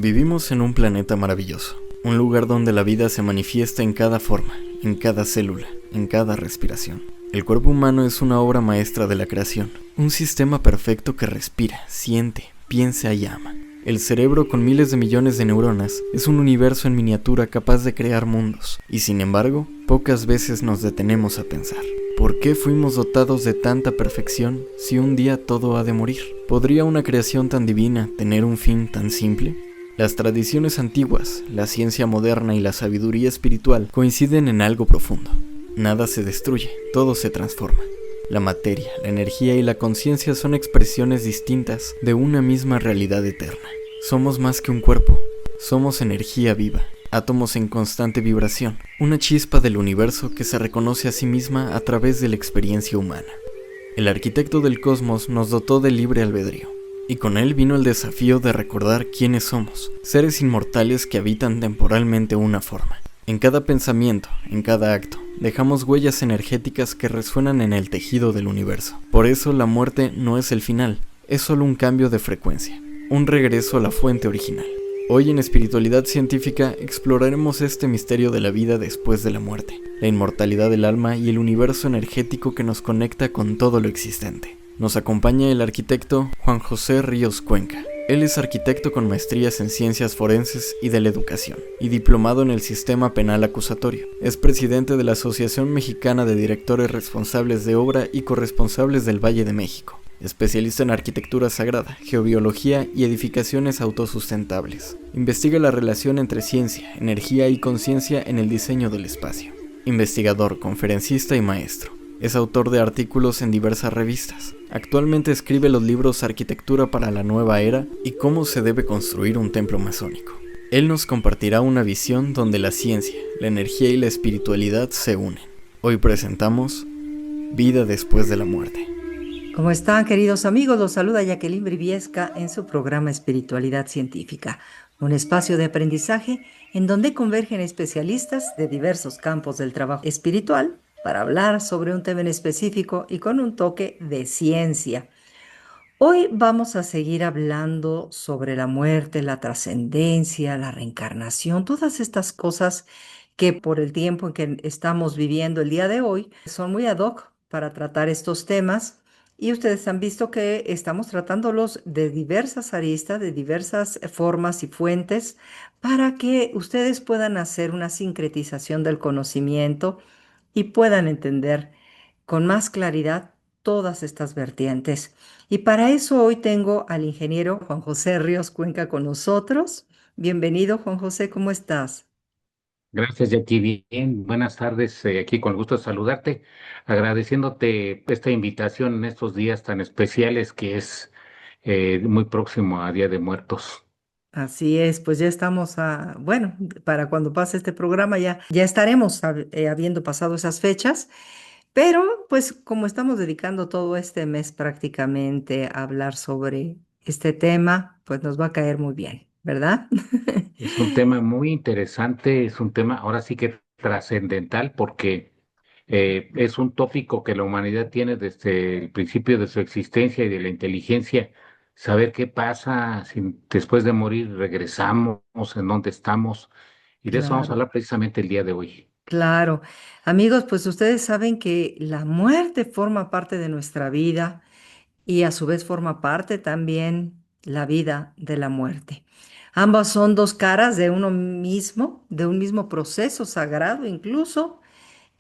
Vivimos en un planeta maravilloso, un lugar donde la vida se manifiesta en cada forma, en cada célula, en cada respiración. El cuerpo humano es una obra maestra de la creación, un sistema perfecto que respira, siente, piensa y ama. El cerebro, con miles de millones de neuronas, es un universo en miniatura capaz de crear mundos, y sin embargo, pocas veces nos detenemos a pensar. ¿Por qué fuimos dotados de tanta perfección si un día todo ha de morir? ¿Podría una creación tan divina tener un fin tan simple? Las tradiciones antiguas, la ciencia moderna y la sabiduría espiritual coinciden en algo profundo. Nada se destruye, todo se transforma. La materia, la energía y la conciencia son expresiones distintas de una misma realidad eterna. Somos más que un cuerpo, somos energía viva, átomos en constante vibración, una chispa del universo que se reconoce a sí misma a través de la experiencia humana. El arquitecto del cosmos nos dotó de libre albedrío, y con él vino el desafío de recordar quiénes somos, seres inmortales que habitan temporalmente una forma. En cada pensamiento, en cada acto, dejamos huellas energéticas que resuenan en el tejido del universo. Por eso la muerte no es el final, es solo un cambio de frecuencia, un regreso a la fuente original. Hoy en Espiritualidad Científica exploraremos este misterio de la vida después de la muerte, la inmortalidad del alma y el universo energético que nos conecta con todo lo existente. Nos acompaña el arquitecto Juan José Ríos Cuenca. Él es arquitecto con maestrías en ciencias forenses y de la educación, y diplomado en el sistema penal acusatorio. Es presidente de la Asociación Mexicana de Directores Responsables de Obra y Corresponsables del Valle de México. Especialista en arquitectura sagrada, geobiología y edificaciones autosustentables. Investiga la relación entre ciencia, energía y conciencia en el diseño del espacio. Investigador, conferencista y maestro. Es autor de artículos en diversas revistas. Actualmente escribe los libros Arquitectura para la Nueva Era y Cómo se debe construir un templo masónico. Él nos compartirá una visión donde la ciencia, la energía y la espiritualidad se unen. Hoy presentamos Vida después de la muerte. ¿Cómo están, queridos amigos? Los saluda Jacqueline Briviesca en su programa Espiritualidad Científica, un espacio de aprendizaje en donde convergen especialistas de diversos campos del trabajo espiritual para hablar sobre un tema en específico y con un toque de ciencia. Hoy vamos a seguir hablando sobre la muerte, la trascendencia, la reencarnación, todas estas cosas que por el tiempo en que estamos viviendo el día de hoy son muy ad hoc para tratar estos temas. Y ustedes han visto que estamos tratándolos de diversas aristas, de diversas formas y fuentes, para que ustedes puedan hacer una sincretización del conocimiento y puedan entender con más claridad todas estas vertientes. Y para eso hoy tengo al ingeniero Juan José Ríos Cuenca con nosotros. Bienvenido, Juan José, ¿cómo estás? Gracias, Jackie. Bien, buenas tardes. Aquí con el gusto de saludarte, agradeciéndote esta invitación en estos días tan especiales que es muy próximo a Día de Muertos. Así es, pues ya estamos bueno, para cuando pase este programa ya estaremos habiendo pasado esas fechas, pero pues como estamos dedicando todo este mes prácticamente a hablar sobre este tema, pues nos va a caer muy bien, ¿verdad? Es un tema muy interesante, es un tema ahora sí que trascendental porque es un tópico que la humanidad tiene desde el principio de su existencia y de la inteligencia. Saber qué pasa si después de morir regresamos, en dónde estamos. Y de eso vamos a Claro. hablar precisamente el día de hoy. Claro, amigos, pues ustedes saben que la muerte forma parte de nuestra vida y a su vez forma parte también la vida de la muerte. Ambas son dos caras de uno mismo, de un mismo proceso sagrado incluso,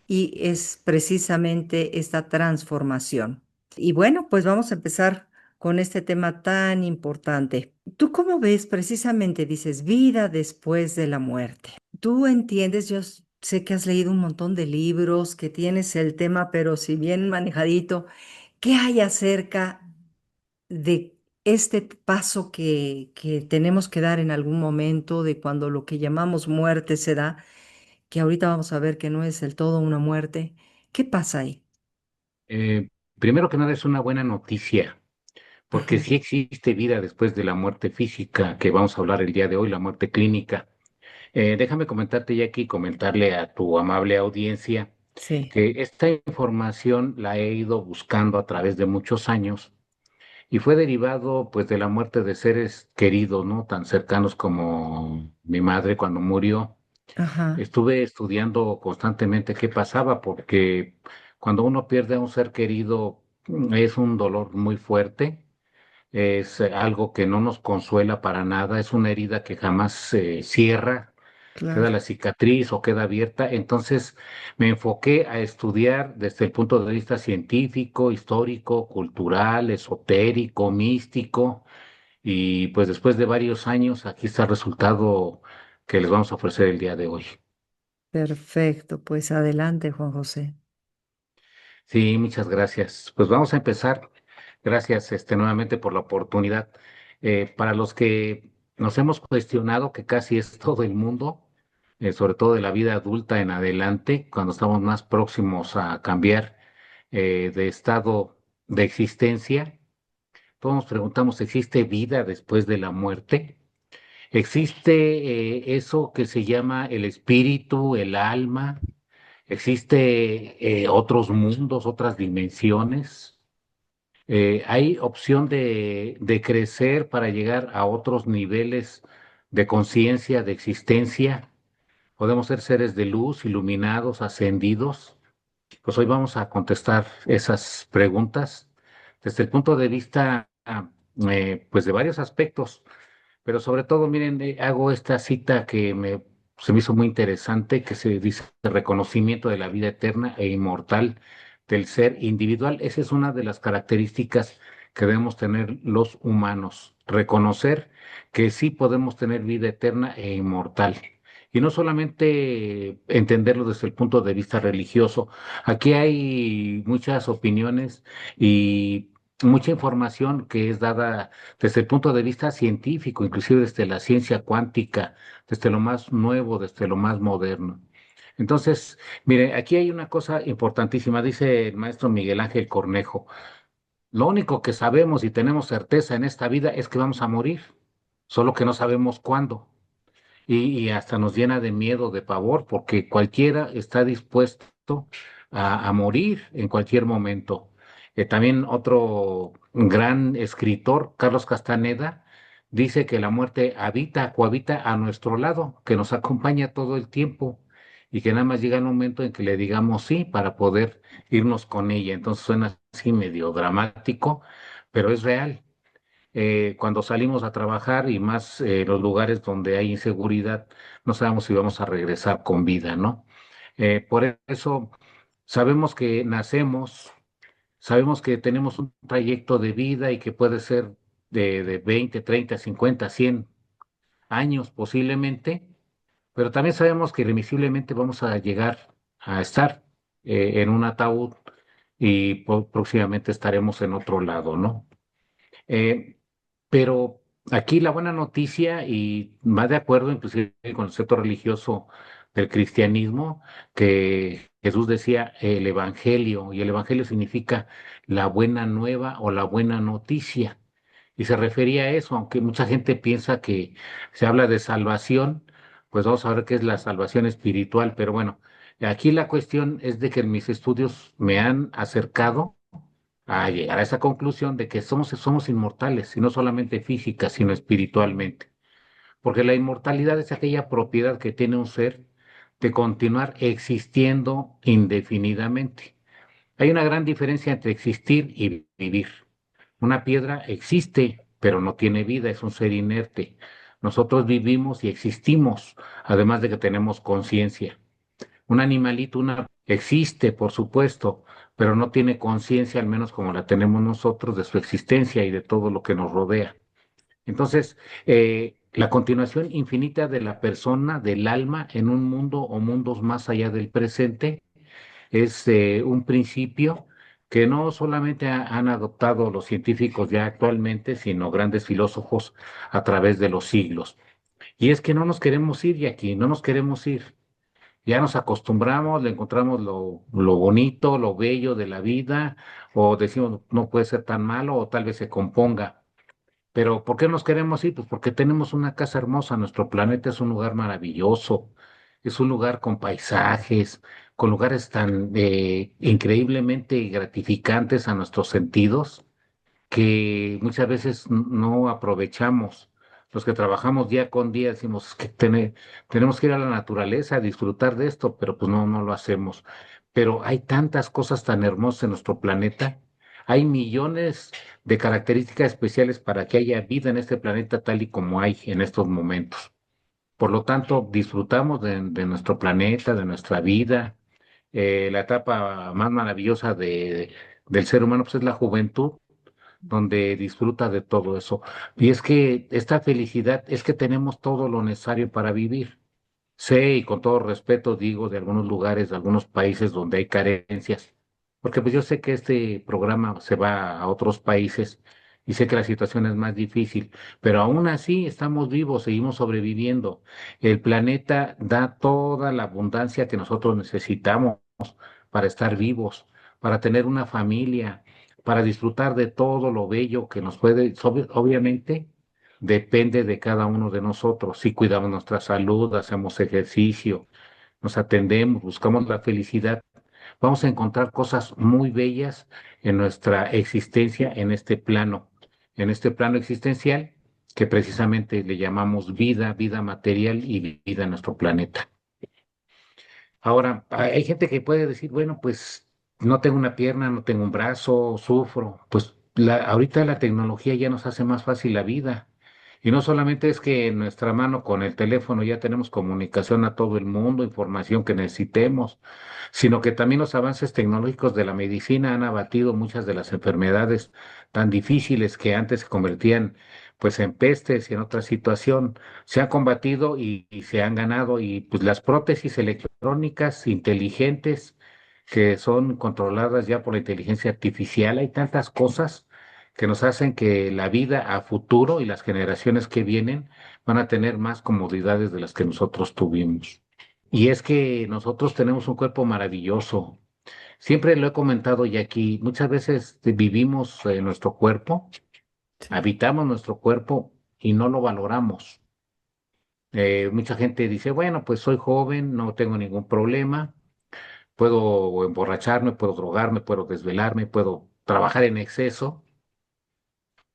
y es precisamente esta transformación. Y bueno, pues vamos a empezar con este tema tan importante. ¿Tú cómo ves precisamente, dices, vida después de la muerte? Tú entiendes, sé que has leído un montón de libros, que tienes el tema, pero si bien manejadito, ¿qué hay acerca de este paso que tenemos que dar en algún momento de cuando lo que llamamos muerte se da, que ahorita vamos a ver que no es del todo una muerte? ¿Qué pasa ahí? Eh, Primero que nada es una buena noticia, porque Ujú. sí existe vida después de la muerte física, que vamos a hablar el día de hoy, la muerte clínica. Déjame comentarte, ya aquí, comentarle a tu amable audiencia Sí, que esta información la he ido buscando a través de muchos años y fue derivado pues de la muerte de seres queridos, ¿no? Tan cercanos como mi madre cuando murió. Ajá, Estuve estudiando constantemente qué pasaba, porque cuando uno pierde a un ser querido es un dolor muy fuerte, es algo que no nos consuela para nada, es una herida que jamás se cierra, queda claro, la cicatriz o queda abierta. Entonces me enfoqué a estudiar desde el punto de vista científico, histórico, cultural, esotérico, místico, y pues después de varios años aquí está el resultado que les vamos a ofrecer el día de hoy. perfecto. Pues adelante, Juan José. Sí, muchas gracias. Pues vamos a empezar. Gracias, nuevamente por la oportunidad. Para los que nos hemos cuestionado, que casi es todo el mundo, sobre todo de la vida adulta en adelante, cuando estamos más próximos a cambiar de estado de existencia, todos nos preguntamos, ¿existe vida después de la muerte? ¿Existe eso que se llama el espíritu, el alma? ¿Existe otros mundos, otras dimensiones? ¿Hay opción de crecer para llegar a otros niveles de conciencia, de existencia? ¿Podemos ser seres de luz, iluminados, ascendidos? Pues hoy vamos a contestar esas preguntas desde el punto de vista, pues de varios aspectos. Pero sobre todo, miren, hago esta cita se me hizo muy interesante, que se dice reconocimiento de la vida eterna e inmortal del ser individual. Esa es una de las características que debemos tener los humanos, reconocer que sí podemos tener vida eterna e inmortal. Y no solamente entenderlo desde el punto de vista religioso. Aquí hay muchas opiniones y mucha información que es dada desde el punto de vista científico, inclusive desde la ciencia cuántica, desde lo más nuevo, desde lo más moderno. Entonces, mire, aquí hay una cosa importantísima, dice el maestro Miguel Ángel Cornejo. Lo único que sabemos y tenemos certeza en esta vida es que vamos a morir, solo que no sabemos cuándo. Y hasta nos llena de miedo, de pavor, porque cualquiera está dispuesto a morir en cualquier momento. También otro gran escritor, Carlos Castaneda, dice que la muerte habita, cohabita a nuestro lado, que nos acompaña todo el tiempo y que nada más llega el momento en que le digamos sí para poder irnos con ella. Entonces suena así medio dramático, pero es real. Cuando salimos a trabajar y más los lugares donde hay inseguridad, no sabemos si vamos a regresar con vida, ¿no? Por eso sabemos que nacemos, sabemos que tenemos un trayecto de vida y que puede ser de 20, 30, 50, 100 años posiblemente, pero también sabemos que irremisiblemente vamos a llegar a estar en un ataúd y próximamente estaremos en otro lado, ¿no? Eh, pero aquí la buena noticia, y va de acuerdo inclusive con el concepto religioso del cristianismo, que Jesús decía el Evangelio, y el Evangelio significa la buena nueva o la buena noticia. Y se refería a eso, aunque mucha gente piensa que se habla de salvación, pues vamos a ver qué es la salvación espiritual. Pero bueno, aquí la cuestión es de que en mis estudios me han acercado a llegar a esa conclusión de que somos inmortales, y no solamente física, sino espiritualmente. Porque la inmortalidad es aquella propiedad que tiene un ser de continuar existiendo indefinidamente. Hay una gran diferencia entre existir y vivir. Una piedra existe, pero no tiene vida, es un ser inerte. Nosotros vivimos y existimos, además de que tenemos conciencia. Un animalito, una existe, por supuesto, pero no tiene conciencia, al menos como la tenemos nosotros, de su existencia y de todo lo que nos rodea. Entonces, la continuación infinita de la persona, del alma, en un mundo o mundos más allá del presente, es un principio que no solamente han adoptado los científicos ya actualmente, sino grandes filósofos a través de los siglos. Y es que no nos queremos ir de aquí, no nos queremos ir. Ya nos acostumbramos, le encontramos lo bonito, lo bello de la vida, o decimos no puede ser tan malo, o tal vez se componga. Pero ¿por qué nos queremos ir? Pues porque tenemos una casa hermosa, nuestro planeta es un lugar maravilloso, es un lugar con paisajes, con lugares tan increíblemente gratificantes a nuestros sentidos, que muchas veces no aprovechamos. Los que trabajamos día con día decimos "Es que tenemos que ir a la naturaleza a disfrutar de esto, pero pues no, no lo hacemos. Pero hay tantas cosas tan hermosas en nuestro planeta. Hay millones de características especiales para que haya vida en este planeta tal y como hay en estos momentos. Por lo tanto, disfrutamos de nuestro planeta, de nuestra vida. La etapa más maravillosa del ser humano pues, es la juventud, donde disfruta de todo eso. Y es que esta felicidad es que tenemos todo lo necesario para vivir. Sé, y con todo respeto digo, de algunos lugares, de algunos países donde hay carencias, porque pues yo sé que este programa se va a otros países y sé que la situación es más difícil, pero aún así estamos vivos, seguimos sobreviviendo. El planeta da toda la abundancia que nosotros necesitamos para estar vivos, para tener una familia, para disfrutar de todo lo bello que nos puede, obviamente depende de cada uno de nosotros. Si cuidamos nuestra salud, hacemos ejercicio, nos atendemos, buscamos la felicidad, vamos a encontrar cosas muy bellas en nuestra existencia en este plano existencial que precisamente le llamamos vida, vida material y vida en nuestro planeta. Ahora, hay gente que puede decir, bueno, pues no tengo una pierna, no tengo un brazo, sufro. Pues ahorita la tecnología ya nos hace más fácil la vida. Y no solamente es que en nuestra mano con el teléfono ya tenemos comunicación a todo el mundo, información que necesitemos, sino que también los avances tecnológicos de la medicina han abatido muchas de las enfermedades tan difíciles que antes se convertían pues en pestes y en otra situación se han combatido y se han ganado y pues las prótesis electrónicas inteligentes que son controladas ya por la inteligencia artificial, hay tantas cosas que nos hacen que la vida a futuro y las generaciones que vienen van a tener más comodidades de las que nosotros tuvimos. Y es que nosotros tenemos un cuerpo maravilloso. Siempre lo he comentado y aquí muchas veces vivimos en nuestro cuerpo, Sí. habitamos nuestro cuerpo y no lo valoramos. Mucha gente dice, bueno, pues soy joven, no tengo ningún problema, puedo emborracharme, puedo drogarme, puedo desvelarme, puedo trabajar en exceso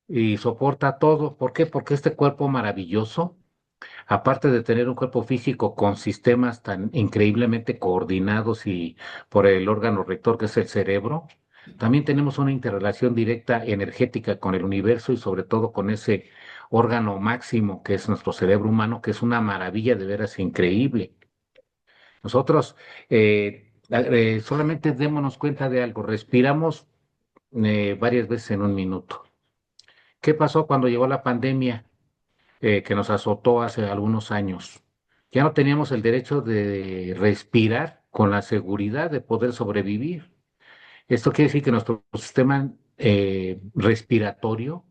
y soporta todo. ¿Por qué? Porque este cuerpo maravilloso, aparte de tener un cuerpo físico con sistemas tan increíblemente coordinados y por el órgano rector que es el cerebro, también tenemos una interrelación directa energética con el universo y sobre todo con ese órgano máximo que es nuestro cerebro humano, que es una maravilla de veras increíble. Nosotros solamente démonos cuenta de algo, respiramos varias veces en un minuto. ¿Qué pasó cuando llegó la pandemia que nos azotó hace algunos años? Ya no teníamos el derecho de respirar con la seguridad de poder sobrevivir. Esto quiere decir que nuestro sistema respiratorio,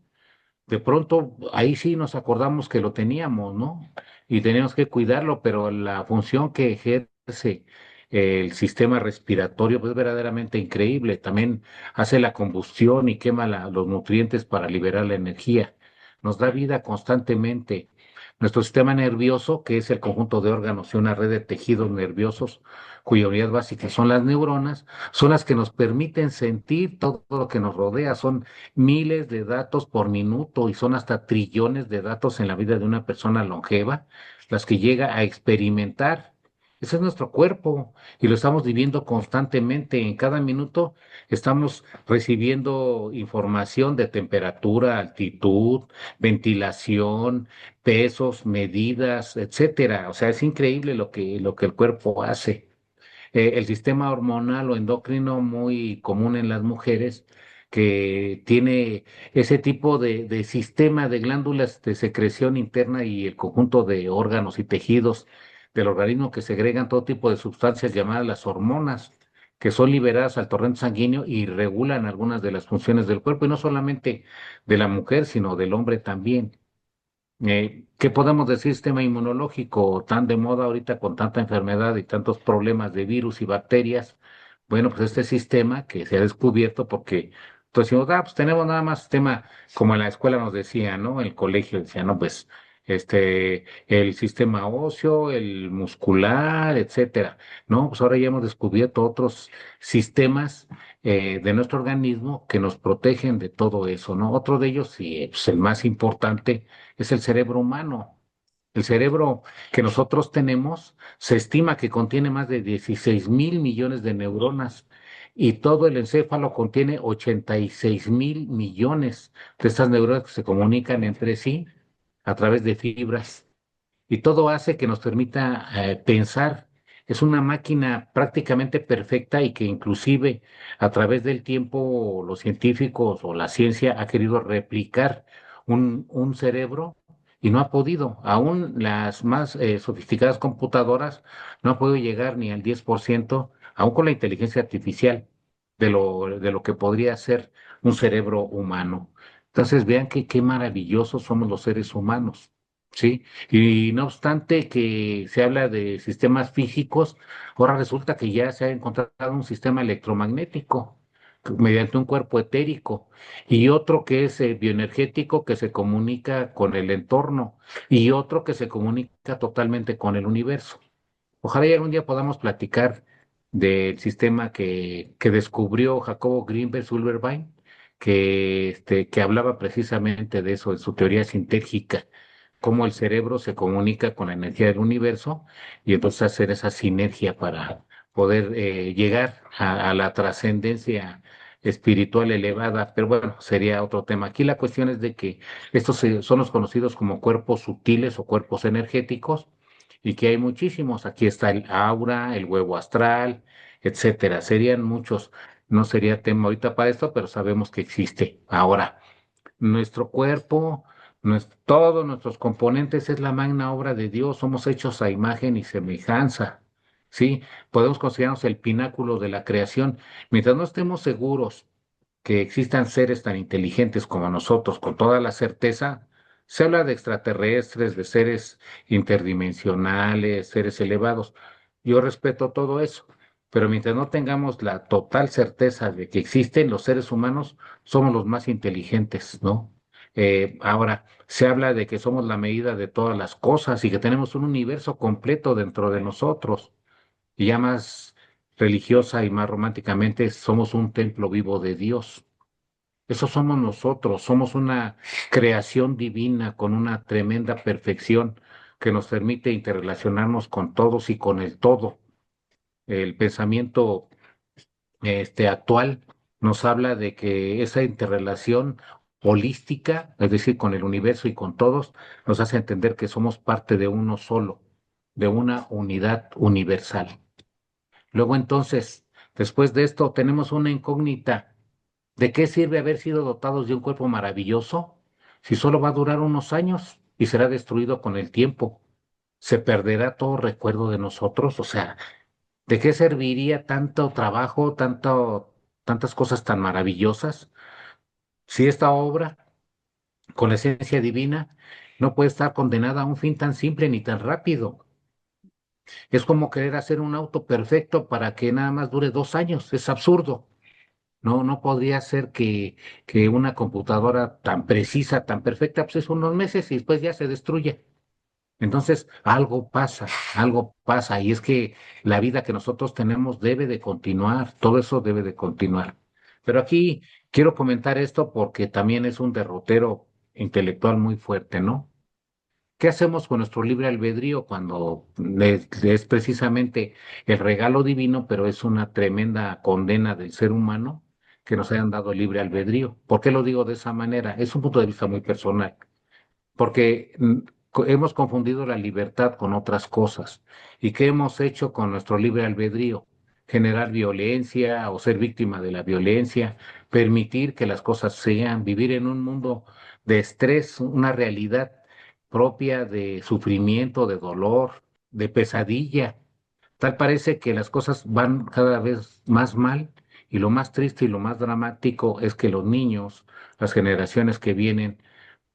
de pronto ahí sí nos acordamos que lo teníamos, ¿no? Y teníamos que cuidarlo, pero la función que ejerce el sistema respiratorio pues, es verdaderamente increíble. También hace la combustión y quema los nutrientes para liberar la energía. Nos da vida constantemente. Nuestro sistema nervioso, que es el conjunto de órganos y una red de tejidos nerviosos, cuya unidad básica son las neuronas, son las que nos permiten sentir todo lo que nos rodea. Son miles de datos por minuto y son hasta trillones de datos en la vida de una persona longeva, las que llega a experimentar. Ese es nuestro cuerpo y lo estamos viviendo constantemente. En cada minuto estamos recibiendo información de temperatura, altitud, ventilación, pesos, medidas, etcétera. O sea, es increíble lo que el cuerpo hace. El sistema hormonal o endocrino muy común en las mujeres que tiene ese tipo de sistema de glándulas de secreción interna y el conjunto de órganos y tejidos del organismo que segregan todo tipo de sustancias llamadas las hormonas, que son liberadas al torrente sanguíneo y regulan algunas de las funciones del cuerpo, y no solamente de la mujer, sino del hombre también. ¿Qué podemos decir sistema inmunológico tan de moda ahorita con tanta enfermedad y tantos problemas de virus y bacterias? Bueno, pues este sistema que se ha descubierto porque entonces decimos, pues tenemos nada más sistema, como en la escuela nos decía, ¿no? En el colegio decía, no, pues el sistema óseo, el muscular, etcétera. No, pues ahora ya hemos descubierto otros sistemas de nuestro organismo que nos protegen de todo eso, ¿no? Otro de ellos, y pues, el más importante, es el cerebro humano. El cerebro que nosotros tenemos se estima que contiene más de 16.000 millones de neuronas y todo el encéfalo contiene 86.000 millones de estas neuronas que se comunican entre sí a través de fibras. Y todo hace que nos permita pensar. Es una máquina prácticamente perfecta y que inclusive a través del tiempo los científicos o la ciencia ha querido replicar un cerebro y no ha podido. Aún las más sofisticadas computadoras no han podido llegar ni al 10%, aún con la inteligencia artificial, de lo que podría ser un cerebro humano. Entonces vean que qué maravillosos somos los seres humanos. ¿Sí? Y no obstante que se habla de sistemas físicos, ahora resulta que ya se ha encontrado un sistema electromagnético mediante un cuerpo etérico y otro que es bioenergético que se comunica con el entorno y otro que se comunica totalmente con el universo. Ojalá y algún día podamos platicar del sistema que descubrió Jacobo Grinberg Silverstein, que hablaba precisamente de eso en su teoría sintérgica, cómo el cerebro se comunica con la energía del universo y entonces hacer esa sinergia para poder llegar a la trascendencia espiritual elevada. Pero bueno, sería otro tema. Aquí la cuestión es de que son los conocidos como cuerpos sutiles o cuerpos energéticos y que hay muchísimos. Aquí está el aura, el huevo astral, etcétera. Serían muchos. No sería tema ahorita para esto, pero sabemos que existe. Ahora, nuestro cuerpo, todos nuestros componentes es la magna obra de Dios. Somos hechos a imagen y semejanza. Sí, podemos considerarnos el pináculo de la creación. Mientras no estemos seguros que existan seres tan inteligentes como nosotros, con toda la certeza, se habla de extraterrestres, de seres interdimensionales, seres elevados. Yo respeto todo eso, pero mientras no tengamos la total certeza de que existen los seres humanos, somos los más inteligentes, ¿no? Ahora, se habla de que somos la medida de todas las cosas y que tenemos un universo completo dentro de nosotros. Y ya más religiosa y más románticamente, somos un templo vivo de Dios. Eso somos nosotros, somos una creación divina con una tremenda perfección que nos permite interrelacionarnos con todos y con el todo. El pensamiento actual nos habla de que esa interrelación holística, es decir, con el universo y con todos, nos hace entender que somos parte de uno solo, de una unidad universal. Luego entonces, después de esto, tenemos una incógnita. ¿De qué sirve haber sido dotados de un cuerpo maravilloso si solo va a durar unos años y será destruido con el tiempo? ¿Se perderá todo recuerdo de nosotros? O sea, ¿de qué serviría tanto trabajo, tantas cosas tan maravillosas si esta obra, con la esencia divina, no puede estar condenada a un fin tan simple ni tan rápido? Es como querer hacer un auto perfecto para que nada más dure 2 años. Es absurdo. No, no podría ser que una computadora tan precisa, tan perfecta, pues es unos meses y después ya se destruye. Entonces, algo pasa, y es que la vida que nosotros tenemos debe de continuar, todo eso debe de continuar. Pero aquí quiero comentar esto porque también es un derrotero intelectual muy fuerte, ¿no? ¿Qué hacemos con nuestro libre albedrío cuando es precisamente el regalo divino, pero es una tremenda condena del ser humano que nos hayan dado libre albedrío? ¿Por qué lo digo de esa manera? Es un punto de vista muy personal, porque hemos confundido la libertad con otras cosas. ¿Y qué hemos hecho con nuestro libre albedrío? Generar violencia o ser víctima de la violencia, permitir que las cosas sean, vivir en un mundo de estrés, una realidad propia de sufrimiento, de dolor, de pesadilla. Tal parece que las cosas van cada vez más mal y lo más triste y lo más dramático es que los niños, las generaciones que vienen,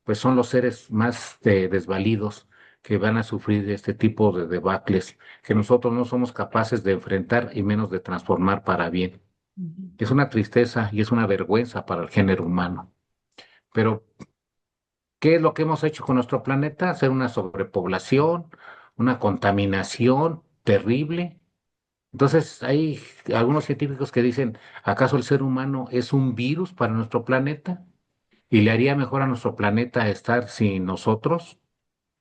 pues son los seres más desvalidos que van a sufrir este tipo de debacles que nosotros no somos capaces de enfrentar y menos de transformar para bien. Ujú. Es una tristeza y es una vergüenza para el género humano. Pero, ¿Qué es lo que hemos hecho con nuestro planeta? Hacer una sobrepoblación, una contaminación terrible. Entonces, hay algunos científicos que dicen, ¿acaso el ser humano es un virus para nuestro planeta? ¿Y le haría mejor a nuestro planeta estar sin nosotros?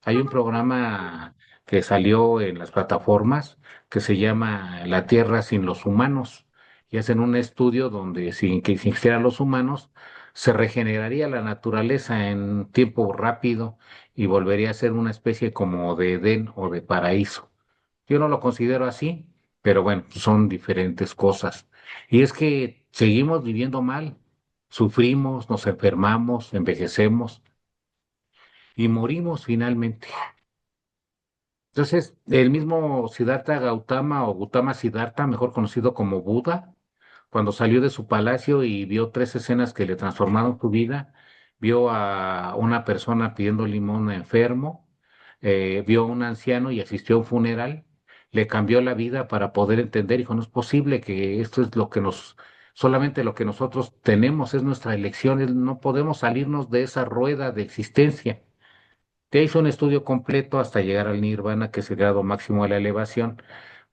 Hay un programa que salió en las plataformas que se llama La Tierra sin los humanos y hacen un estudio donde sin que existieran los humanos se regeneraría la naturaleza en tiempo rápido y volvería a ser una especie como de Edén o de paraíso. Yo no lo considero así, pero bueno, son diferentes cosas. Y es que seguimos viviendo mal, sufrimos, nos enfermamos, envejecemos y morimos finalmente. Entonces, el mismo Siddhartha Gautama o Gautama Siddhartha, mejor conocido como Buda, cuando salió de su palacio y vio tres escenas que le transformaron su vida, vio a una persona pidiendo limón enfermo, vio a un anciano y asistió a un funeral, le cambió la vida para poder entender, dijo, no es posible que esto es lo que solamente lo que nosotros tenemos, es nuestra elección, no podemos salirnos de esa rueda de existencia. Te hizo un estudio completo hasta llegar al nirvana, que es el grado máximo de la elevación,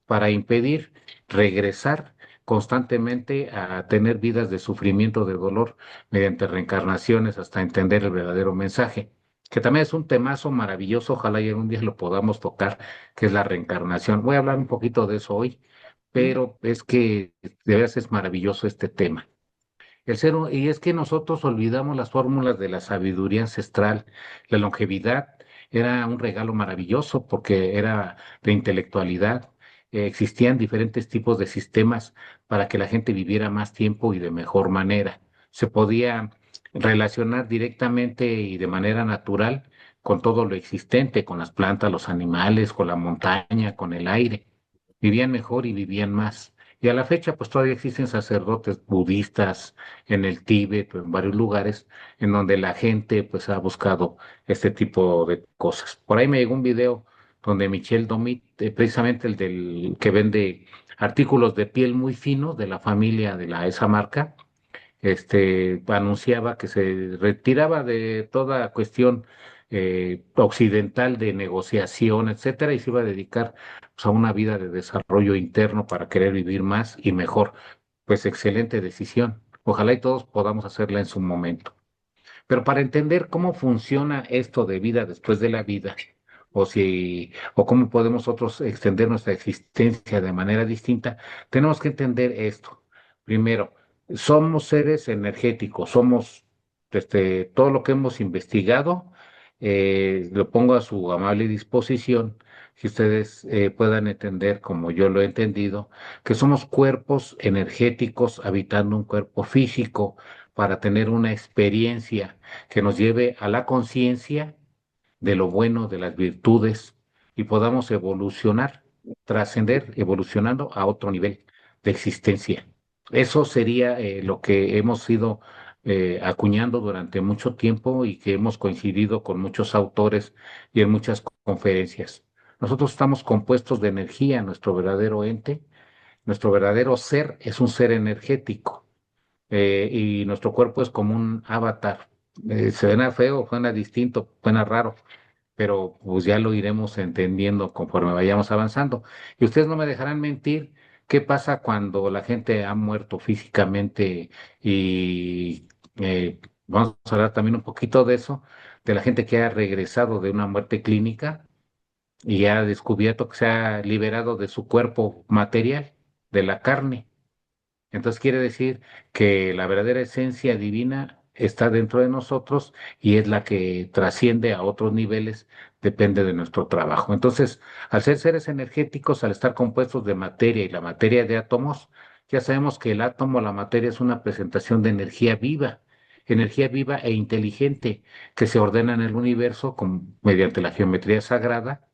para impedir regresar constantemente a tener vidas de sufrimiento, de dolor, mediante reencarnaciones, hasta entender el verdadero mensaje, que también es un temazo maravilloso, ojalá y algún día lo podamos tocar, que es la reencarnación. Voy a hablar un poquito de eso hoy, pero es que de veras es maravilloso este tema. Y es que nosotros olvidamos las fórmulas de la sabiduría ancestral. La longevidad era un regalo maravilloso porque era de intelectualidad. Existían diferentes tipos de sistemas para que la gente viviera más tiempo y de mejor manera. Se podía relacionar directamente y de manera natural con todo lo existente, con las plantas, los animales, con la montaña, con el aire. Vivían mejor y vivían más. Y a la fecha, pues todavía existen sacerdotes budistas en el Tíbet o en varios lugares en donde la gente pues ha buscado este tipo de cosas. Por ahí me llegó un video donde Michel Domit, precisamente el del que vende artículos de piel muy finos de la familia de esa marca, anunciaba que se retiraba de toda cuestión occidental de negociación, etcétera, y se iba a dedicar pues, a una vida de desarrollo interno para querer vivir más y mejor. Pues excelente decisión. Ojalá y todos podamos hacerla en su momento. Pero para entender cómo funciona esto de vida después de la vida, o cómo podemos nosotros extender nuestra existencia de manera distinta, tenemos que entender esto. Primero, somos seres energéticos, somos todo lo que hemos investigado, lo pongo a su amable disposición, que ustedes puedan entender, como yo lo he entendido, que somos cuerpos energéticos habitando un cuerpo físico para tener una experiencia que nos lleve a la conciencia de lo bueno, de las virtudes y podamos evolucionar, trascender, evolucionando a otro nivel de existencia. Eso sería lo que hemos ido acuñando durante mucho tiempo y que hemos coincidido con muchos autores y en muchas conferencias. Nosotros estamos compuestos de energía, nuestro verdadero ente, nuestro verdadero ser es un ser energético y nuestro cuerpo es como un avatar. Suena feo, suena distinto, suena raro, pero pues ya lo iremos entendiendo conforme vayamos avanzando. Y ustedes no me dejarán mentir, ¿qué pasa cuando la gente ha muerto físicamente? Y vamos a hablar también un poquito de eso, de la gente que ha regresado de una muerte clínica y ha descubierto que se ha liberado de su cuerpo material, de la carne. Entonces quiere decir que la verdadera esencia divina está dentro de nosotros y es la que trasciende a otros niveles, depende de nuestro trabajo. Entonces, al ser seres energéticos, al estar compuestos de materia y la materia de átomos, ya sabemos que el átomo, la materia, es una presentación de energía viva e inteligente que se ordena en el universo mediante la geometría sagrada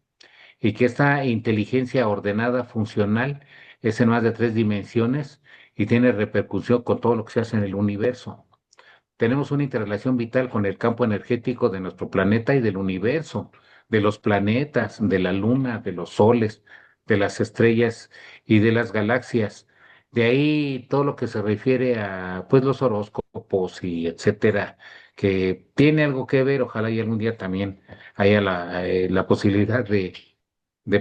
y que esta inteligencia ordenada, funcional, es en más de tres dimensiones y tiene repercusión con todo lo que se hace en el universo. Tenemos una interrelación vital con el campo energético de nuestro planeta y del universo, de los planetas, de la luna, de los soles, de las estrellas y de las galaxias. De ahí todo lo que se refiere a pues los horóscopos y etcétera, que tiene algo que ver, ojalá y algún día también haya la posibilidad de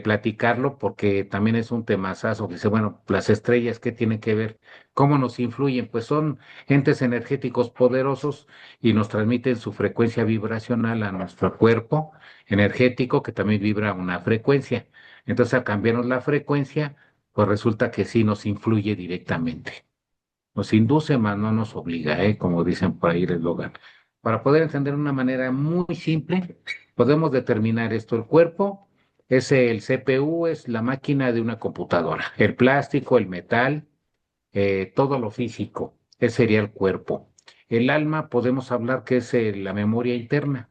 platicarlo, porque también es un temazazo, que dice, bueno, las estrellas, ¿qué tienen que ver? ¿Cómo nos influyen? Pues son entes energéticos poderosos y nos transmiten su frecuencia vibracional a nuestro cuerpo energético, que también vibra una frecuencia. Entonces, al cambiarnos la frecuencia, pues resulta que sí nos influye directamente. Nos induce, más no nos obliga, como dicen por ahí el eslogan. Para poder entender de una manera muy simple, podemos determinar esto. El cuerpo es el CPU, es la máquina de una computadora. El plástico, el metal, todo lo físico, ese sería el cuerpo. El alma, podemos hablar que es la memoria interna,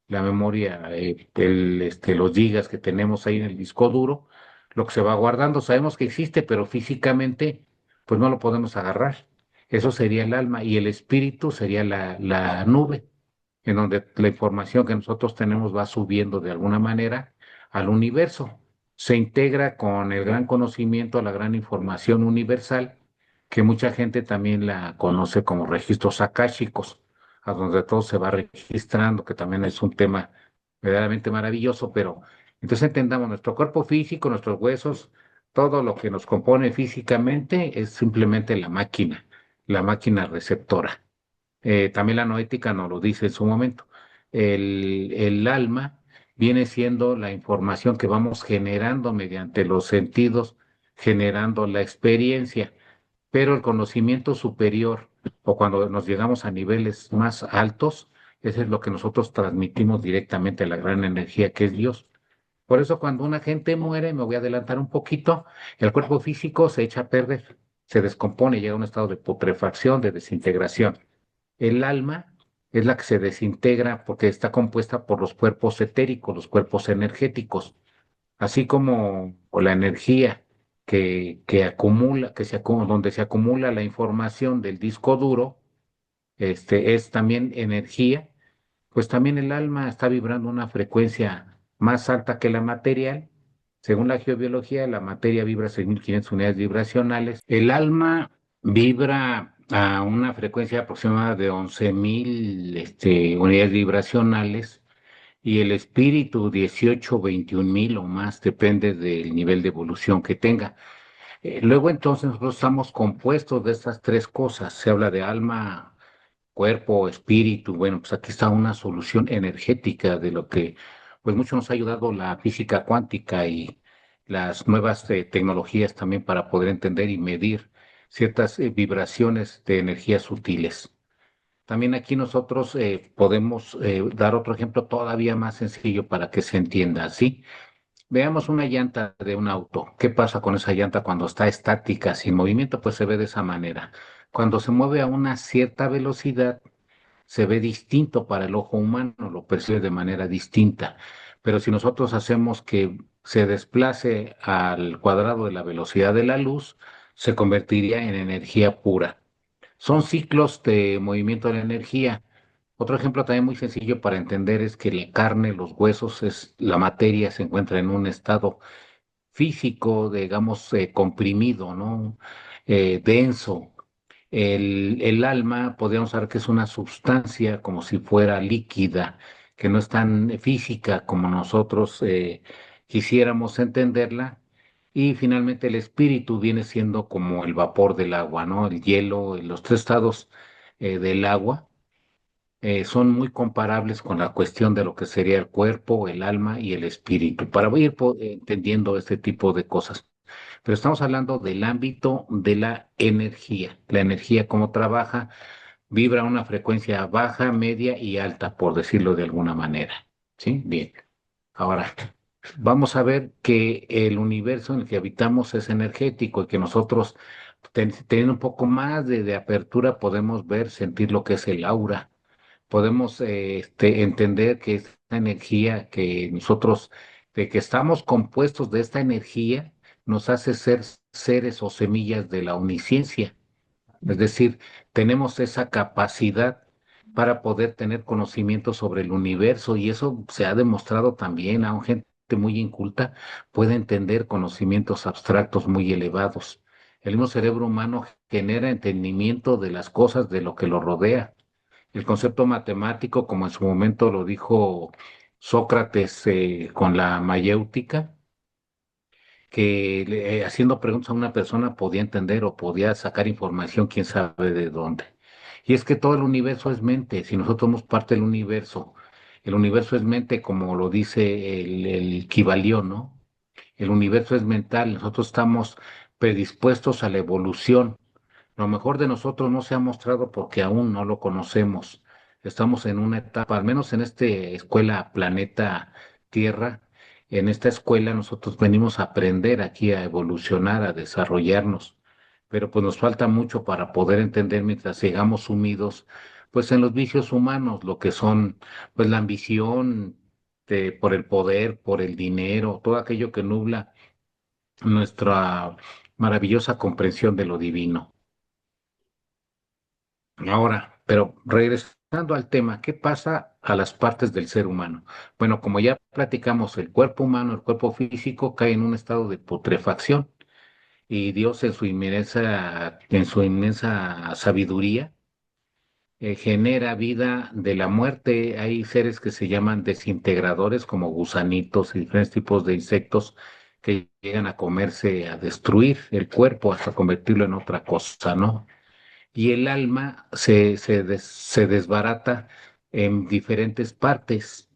la memoria, los gigas que tenemos ahí en el disco duro, lo que se va guardando. Sabemos que existe, pero físicamente, pues no lo podemos agarrar. Eso sería el alma y el espíritu sería la nube, en donde la información que nosotros tenemos va subiendo de alguna manera al universo. Se integra con el gran conocimiento, la gran información universal, que mucha gente también la conoce como registros akáshicos, a donde todo se va registrando, que también es un tema verdaderamente maravilloso, pero entonces entendamos nuestro cuerpo físico, nuestros huesos, todo lo que nos compone físicamente es simplemente la máquina receptora. También la noética nos lo dice en su momento. El alma viene siendo la información que vamos generando mediante los sentidos, generando la experiencia, pero el conocimiento superior o cuando nos llegamos a niveles más altos, eso es lo que nosotros transmitimos directamente a la gran energía que es Dios. Por eso cuando una gente muere, me voy a adelantar un poquito, el cuerpo físico se echa a perder, se descompone, llega a un estado de putrefacción, de desintegración. El alma es la que se desintegra porque está compuesta por los cuerpos etéricos, los cuerpos energéticos, así como la energía que acumula, donde se acumula la información del disco duro, es también energía, pues también el alma está vibrando una frecuencia más alta que la material. Según la geobiología, la materia vibra 6.500 unidades vibracionales. El alma vibra a una frecuencia aproximada de 11.000 unidades vibracionales y el espíritu 18, 21.000 o más, depende del nivel de evolución que tenga. Luego entonces nosotros estamos compuestos de estas tres cosas. Se habla de alma, cuerpo, espíritu. Bueno, pues aquí está una solución energética de lo que pues mucho nos ha ayudado la física cuántica y las nuevas tecnologías también para poder entender y medir ciertas vibraciones de energías sutiles. También aquí nosotros podemos dar otro ejemplo todavía más sencillo para que se entienda, ¿sí? Veamos una llanta de un auto. ¿Qué pasa con esa llanta cuando está estática, sin movimiento? Pues se ve de esa manera. Cuando se mueve a una cierta velocidad, se ve distinto para el ojo humano, lo percibe de manera distinta. Pero si nosotros hacemos que se desplace al cuadrado de la velocidad de la luz, se convertiría en energía pura. Son ciclos de movimiento de la energía. Otro ejemplo también muy sencillo para entender es que la carne, los huesos, la materia se encuentra en un estado físico, digamos, comprimido, ¿no? Denso. El alma, podríamos saber que es una sustancia como si fuera líquida, que no es tan física como nosotros quisiéramos entenderla. Y finalmente el espíritu viene siendo como el vapor del agua, ¿no? El hielo, los tres estados del agua son muy comparables con la cuestión de lo que sería el cuerpo, el alma y el espíritu, para ir entendiendo este tipo de cosas. Pero estamos hablando del ámbito de la energía cómo trabaja, vibra a una frecuencia baja, media y alta, por decirlo de alguna manera. ¿Sí? Bien. Ahora, vamos a ver que el universo en el que habitamos es energético y que nosotros, teniendo un poco más de apertura, podemos ver, sentir lo que es el aura. Podemos entender que esta energía que nosotros, de que estamos compuestos de esta energía, nos hace ser seres o semillas de la omnisciencia. Es decir, tenemos esa capacidad para poder tener conocimiento sobre el universo y eso se ha demostrado también a gente muy inculta, puede entender conocimientos abstractos muy elevados. El mismo cerebro humano genera entendimiento de las cosas, de lo que lo rodea. el concepto matemático, como en su momento lo dijo Sócrates con la mayéutica, que haciendo preguntas a una persona podía entender o podía sacar información, quién sabe de dónde. Y es que todo el universo es mente, si nosotros somos parte del universo, el universo es mente, como lo dice el Kybalión, ¿no? El universo es mental, nosotros estamos predispuestos a la evolución. Lo mejor de nosotros no se ha mostrado porque aún no lo conocemos. Estamos en una etapa, al menos en esta escuela Planeta Tierra, en esta escuela nosotros venimos a aprender aquí, a evolucionar, a desarrollarnos, pero pues nos falta mucho para poder entender mientras sigamos sumidos, pues en los vicios humanos, lo que son, pues la ambición por el poder, por el dinero, todo aquello que nubla nuestra maravillosa comprensión de lo divino. Ahora, pero regresando al tema, ¿qué pasa a las partes del ser humano? Bueno, como ya platicamos, el cuerpo humano, el cuerpo físico cae en un estado de putrefacción y Dios en su inmensa sabiduría, genera vida de la muerte. Hay seres que se llaman desintegradores, como gusanitos y diferentes tipos de insectos que llegan a comerse, a destruir el cuerpo hasta convertirlo en otra cosa, ¿no? Y el alma se desbarata en diferentes partes.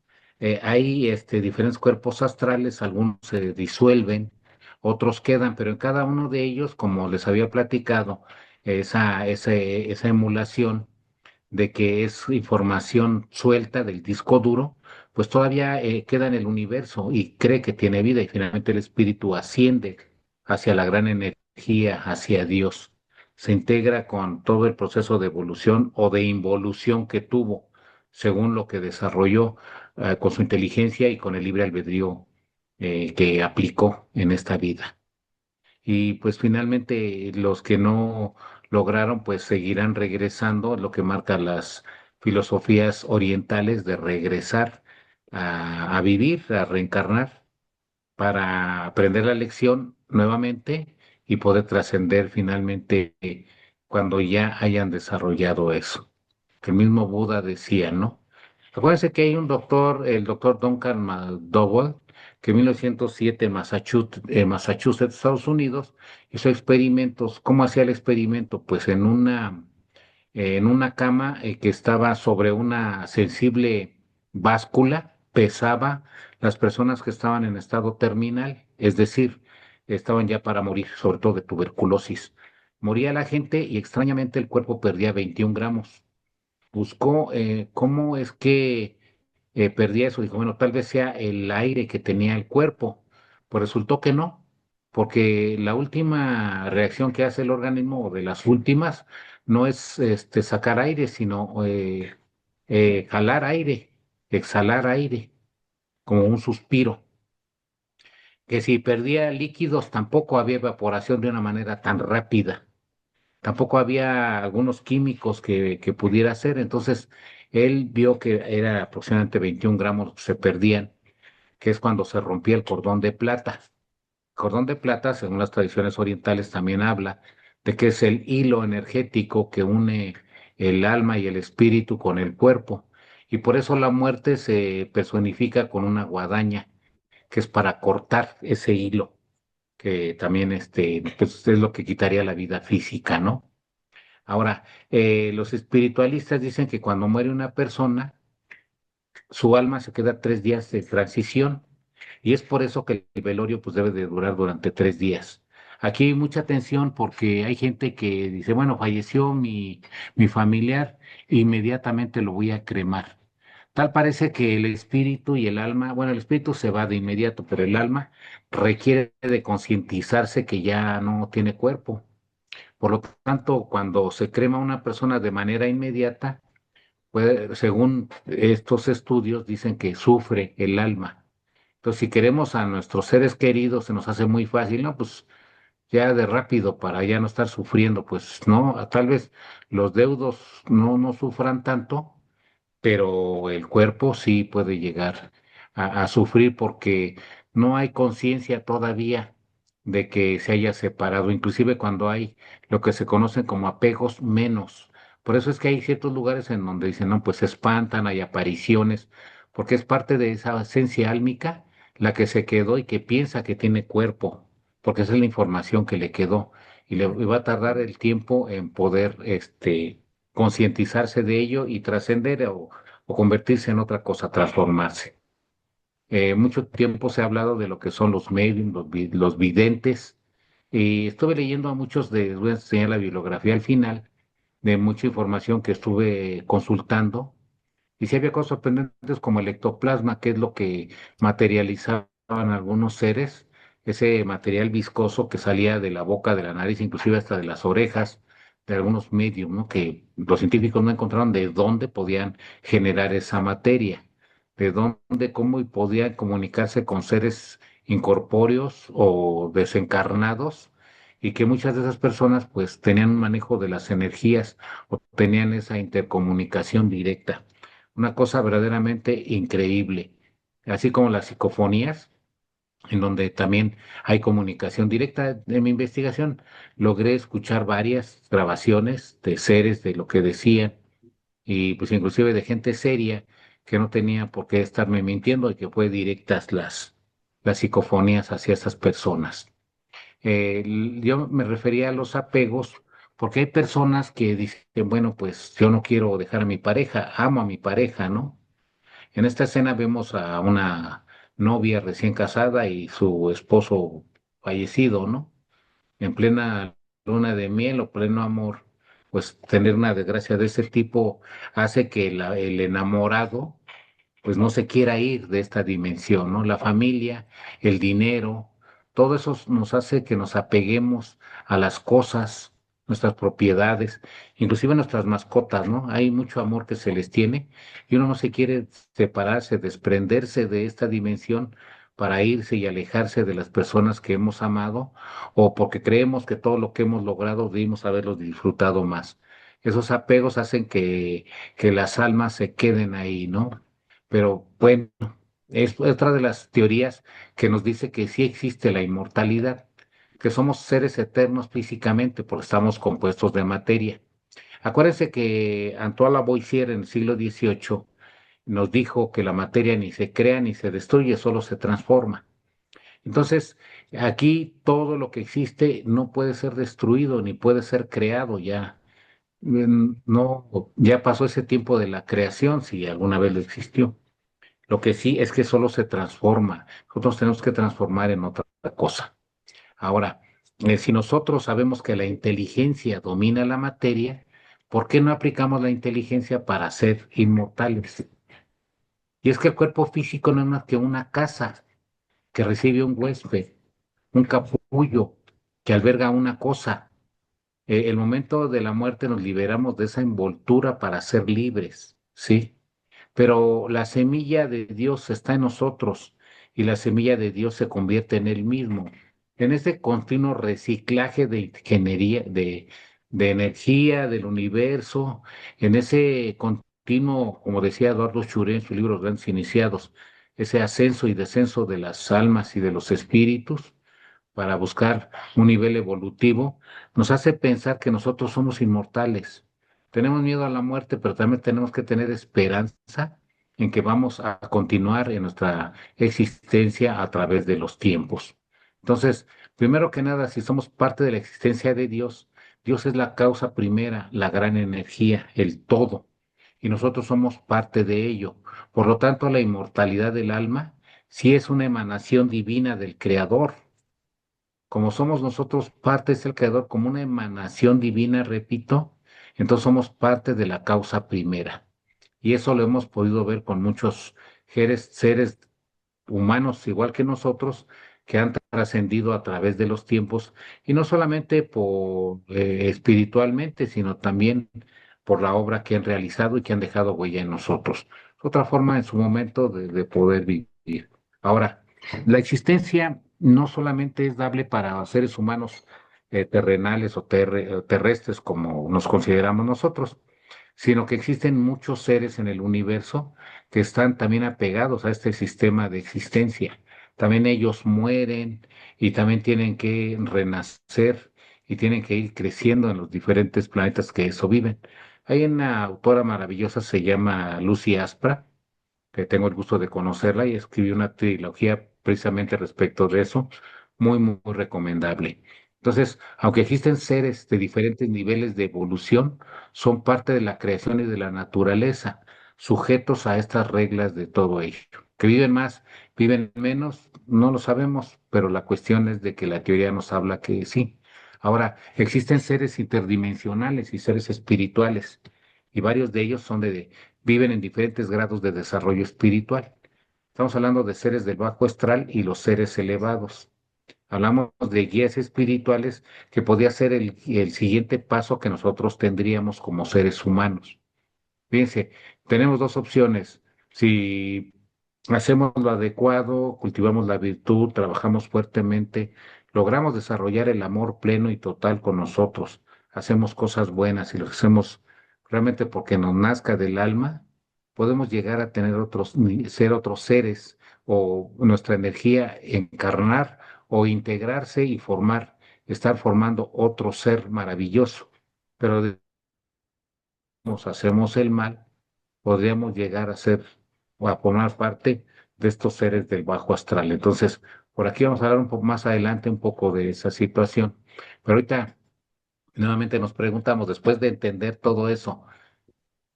Hay diferentes cuerpos astrales, algunos se disuelven, otros quedan, pero en cada uno de ellos, como les había platicado, esa emulación de que es información suelta del disco duro, pues todavía queda en el universo y cree que tiene vida y finalmente el espíritu asciende hacia la gran energía, hacia Dios. Se integra con todo el proceso de evolución o de involución que tuvo, según lo que desarrolló con su inteligencia y con el libre albedrío que aplicó en esta vida. Y pues finalmente los que no lograron pues seguirán regresando, lo que marca las filosofías orientales de regresar a vivir, a reencarnar para aprender la lección nuevamente y poder trascender finalmente cuando ya hayan desarrollado eso. Que el mismo Buda decía, ¿no? Acuérdense que hay un doctor, el doctor Duncan McDowell, que en 1907 Massachusetts, Estados Unidos, hizo experimentos. ¿Cómo hacía el experimento? Pues en una cama que estaba sobre una sensible báscula, pesaba las personas que estaban en estado terminal, es decir, estaban ya para morir, sobre todo de tuberculosis. Moría la gente y extrañamente el cuerpo perdía 21 gramos. Buscó cómo es que perdía eso. Dijo, bueno, tal vez sea el aire que tenía el cuerpo. Pues resultó que no, porque la última reacción que hace el organismo, o de las últimas, no es sacar aire, sino jalar aire, exhalar aire, como un suspiro. Que si perdía líquidos, tampoco había evaporación de una manera tan rápida. Tampoco había algunos químicos que pudiera hacer. Entonces, él vio que era aproximadamente 21 gramos que se perdían, que es cuando se rompía el cordón de plata. Cordón de plata, según las tradiciones orientales, también habla de que es el hilo energético que une el alma y el espíritu con el cuerpo. Y por eso la muerte se personifica con una guadaña, que es para cortar ese hilo, que también pues es lo que quitaría la vida física, ¿no? Ahora, los espiritualistas dicen que cuando muere una persona, su alma se queda 3 días de transición y es por eso que el velorio pues debe de durar durante 3 días. Aquí hay mucha tensión porque hay gente que dice, bueno, falleció mi familiar, inmediatamente lo voy a cremar. Tal parece que el espíritu y el alma, bueno, el espíritu se va de inmediato, pero el alma requiere de concientizarse que ya no tiene cuerpo. Por lo tanto, cuando se crema a una persona de manera inmediata, según estos estudios, dicen que sufre el alma. Entonces, si queremos a nuestros seres queridos, se nos hace muy fácil, ¿no? Pues ya de rápido para ya no estar sufriendo, pues no, tal vez los deudos no sufran tanto, pero el cuerpo sí puede llegar a sufrir porque no hay conciencia todavía de que se haya separado, inclusive cuando hay lo que se conocen como apegos menos Por eso es que hay ciertos lugares en donde dicen, no, pues se espantan, hay apariciones, porque es parte de esa esencia álmica la que se quedó y que piensa que tiene cuerpo, porque esa es la información que le quedó y le va a tardar el tiempo en poder concientizarse de ello y trascender o convertirse en otra cosa, transformarse. Mucho tiempo se ha hablado de lo que son los mediums, los videntes, y estuve leyendo a muchos les voy a enseñar la bibliografía al final, de mucha información que estuve consultando, y sí había cosas sorprendentes como el ectoplasma, que es lo que materializaban algunos seres, ese material viscoso que salía de la boca, de la nariz, inclusive hasta de las orejas de algunos mediums, ¿no? Que los científicos no encontraron de dónde podían generar esa materia, de dónde, cómo y podían comunicarse con seres incorpóreos o desencarnados, y que muchas de esas personas pues tenían un manejo de las energías o tenían esa intercomunicación directa. Una cosa verdaderamente increíble, así como las psicofonías, en donde también hay comunicación directa. De mi investigación logré escuchar varias grabaciones de seres, de lo que decían, y pues inclusive de gente seria que no tenía por qué estarme mintiendo y que fue directas las psicofonías hacia esas personas. Yo me refería a los apegos porque hay personas que dicen, bueno, pues yo no quiero dejar a mi pareja, amo a mi pareja, ¿no? En esta escena vemos a una novia recién casada y su esposo fallecido, ¿no? En plena luna de miel o pleno amor, pues tener una desgracia de ese tipo hace que el enamorado pues no se quiera ir de esta dimensión, ¿no? La familia, el dinero, todo eso nos hace que nos apeguemos a las cosas, nuestras propiedades, inclusive nuestras mascotas, ¿no? Hay mucho amor que se les tiene y uno no se quiere separarse, desprenderse de esta dimensión para irse y alejarse de las personas que hemos amado o porque creemos que todo lo que hemos logrado debimos haberlo disfrutado más. Esos apegos hacen que las almas se queden ahí, ¿no? Pero bueno, es otra de las teorías que nos dice que sí existe la inmortalidad, que somos seres eternos físicamente porque estamos compuestos de materia. Acuérdense que Antoine Lavoisier en el siglo XVIII nos dijo que la materia ni se crea ni se destruye, solo se transforma. Entonces, aquí todo lo que existe no puede ser destruido ni puede ser creado ya. No, ya pasó ese tiempo de la creación, si alguna vez lo existió. Lo que sí es que solo se transforma. Nosotros tenemos que transformar en otra cosa. Ahora, si nosotros sabemos que la inteligencia domina la materia, ¿por qué no aplicamos la inteligencia para ser inmortales? Y es que el cuerpo físico no es más que una casa que recibe un huésped, un capullo que alberga una cosa. El momento de la muerte nos liberamos de esa envoltura para ser libres, ¿sí? Pero la semilla de Dios está en nosotros y la semilla de Dios se convierte en Él mismo. En ese continuo reciclaje de ingeniería, de energía del universo, en ese continuo, como decía Eduardo Schuré en su libro Los Grandes Iniciados, ese ascenso y descenso de las almas y de los espíritus para buscar un nivel evolutivo, nos hace pensar que nosotros somos inmortales. Tenemos miedo a la muerte, pero también tenemos que tener esperanza en que vamos a continuar en nuestra existencia a través de los tiempos. Entonces, primero que nada, si somos parte de la existencia de Dios, Dios es la causa primera, la gran energía, el todo, y nosotros somos parte de ello. Por lo tanto, la inmortalidad del alma sí es una emanación divina del Creador. Como somos nosotros parte del Creador, como una emanación divina, repito, entonces somos parte de la causa primera. Y eso lo hemos podido ver con muchos seres humanos, igual que nosotros, que han trascendido a través de los tiempos, y no solamente espiritualmente, sino también por la obra que han realizado y que han dejado huella en nosotros. Otra forma en su momento de poder vivir. Ahora, la existencia no solamente es dable para seres humanos terrenales o terrestres como nos consideramos nosotros, sino que existen muchos seres en el universo que están también apegados a este sistema de existencia. También ellos mueren y también tienen que renacer y tienen que ir creciendo en los diferentes planetas que eso viven. Hay una autora maravillosa, se llama Lucy Aspra, que tengo el gusto de conocerla y escribió una trilogía precisamente respecto de eso, muy, muy, muy recomendable. Entonces, aunque existen seres de diferentes niveles de evolución, son parte de la creación y de la naturaleza, sujetos a estas reglas de todo ello. Que viven más, viven menos, no lo sabemos, pero la cuestión es de que la teoría nos habla que sí. Ahora, existen seres interdimensionales y seres espirituales, y varios de ellos viven en diferentes grados de desarrollo espiritual. Estamos hablando de seres del bajo astral y los seres elevados. Hablamos de guías espirituales que podría ser el siguiente paso que nosotros tendríamos como seres humanos. Fíjense, tenemos dos opciones. Si hacemos lo adecuado, cultivamos la virtud, trabajamos fuertemente, logramos desarrollar el amor pleno y total con nosotros, hacemos cosas buenas y lo hacemos realmente porque nos nazca del alma, podemos llegar a tener ser otros seres o nuestra energía encarnar o integrarse y estar formando otro ser maravilloso. Pero nos hacemos el mal, podríamos llegar a ser o a formar parte de estos seres del bajo astral. Entonces, por aquí vamos a hablar un poco más adelante un poco de esa situación. Pero ahorita nuevamente nos preguntamos, después de entender todo eso,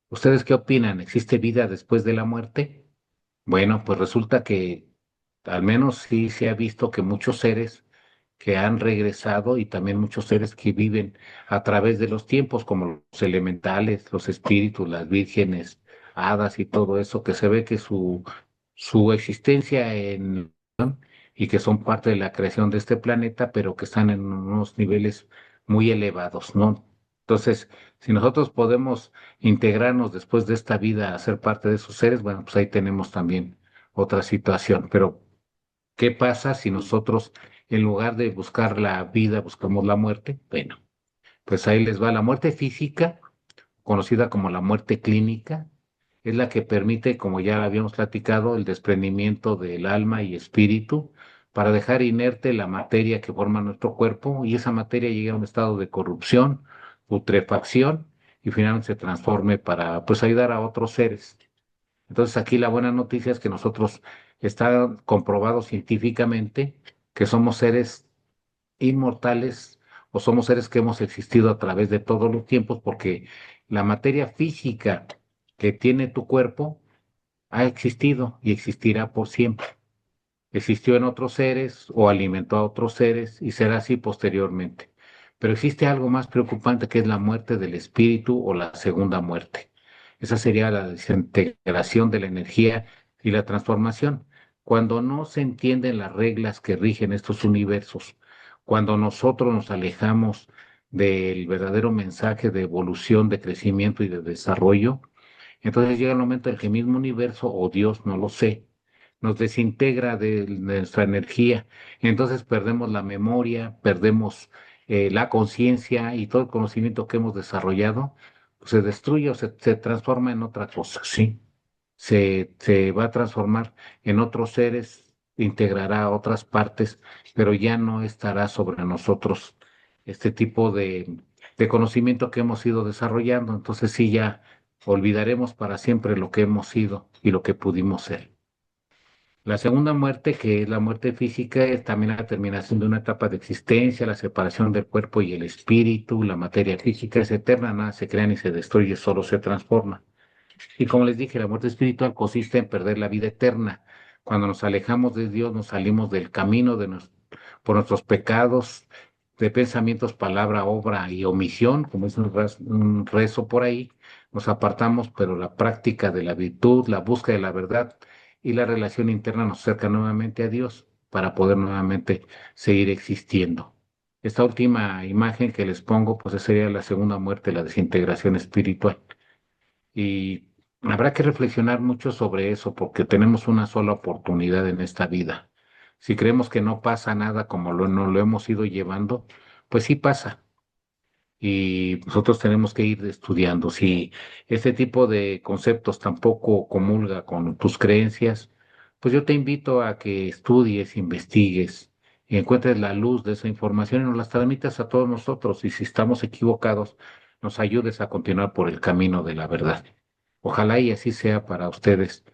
¿ustedes qué opinan? ¿Existe vida después de la muerte? Bueno, pues resulta que al menos sí se ha visto que muchos seres que han regresado y también muchos seres que viven a través de los tiempos, como los elementales, los espíritus, las vírgenes, hadas y todo eso, que se ve que su existencia y que son parte de la creación de este planeta, pero que están en unos niveles muy elevados, ¿no? Entonces, si nosotros podemos integrarnos después de esta vida a ser parte de esos seres, bueno, pues ahí tenemos también otra situación. Pero, ¿qué pasa si nosotros, en lugar de buscar la vida, buscamos la muerte? Bueno, pues ahí les va la muerte física, conocida como la muerte clínica, es la que permite, como ya habíamos platicado, el desprendimiento del alma y espíritu para dejar inerte la materia que forma nuestro cuerpo y esa materia llega a un estado de corrupción, putrefacción y finalmente se transforme para pues ayudar a otros seres. Entonces aquí la buena noticia es que nosotros está comprobado científicamente que somos seres inmortales o somos seres que hemos existido a través de todos los tiempos porque la materia física que tiene tu cuerpo ha existido y existirá por siempre. Existió en otros seres o alimentó a otros seres y será así posteriormente. Pero existe algo más preocupante que es la muerte del espíritu o la segunda muerte. Esa sería la desintegración de la energía y la transformación. Cuando no se entienden las reglas que rigen estos universos, cuando nosotros nos alejamos del verdadero mensaje de evolución, de crecimiento y de desarrollo, entonces llega el momento en que el mismo universo o Dios, no lo sé, nos desintegra de nuestra energía. Entonces perdemos la memoria, perdemos la conciencia y todo el conocimiento que hemos desarrollado, pues, se destruye o se transforma en otra cosa, ¿sí? Se va a transformar en otros seres, integrará a otras partes, pero ya no estará sobre nosotros este tipo de conocimiento que hemos ido desarrollando. Entonces sí, ya olvidaremos para siempre lo que hemos sido y lo que pudimos ser. La segunda muerte, que es la muerte física, es también la terminación de una etapa de existencia, la separación del cuerpo y el espíritu. La materia física es eterna, nada se crea ni se destruye, solo se transforma. Y como les dije, la muerte espiritual consiste en perder la vida eterna. Cuando nos alejamos de Dios, nos salimos del camino por nuestros pecados, de pensamientos, palabra, obra y omisión, como es un rezo por ahí, nos apartamos, pero la práctica de la virtud, la búsqueda de la verdad y la relación interna nos acerca nuevamente a Dios para poder nuevamente seguir existiendo. Esta última imagen que les pongo, pues sería la segunda muerte, la desintegración espiritual. Y habrá que reflexionar mucho sobre eso porque tenemos una sola oportunidad en esta vida. Si creemos que no pasa nada como no lo hemos ido llevando, pues sí pasa. Y nosotros tenemos que ir estudiando. Si este tipo de conceptos tampoco comulga con tus creencias, pues yo te invito a que estudies, investigues y encuentres la luz de esa información y nos las transmitas a todos nosotros. Y si estamos equivocados, nos ayudes a continuar por el camino de la verdad. Ojalá y así sea para ustedes.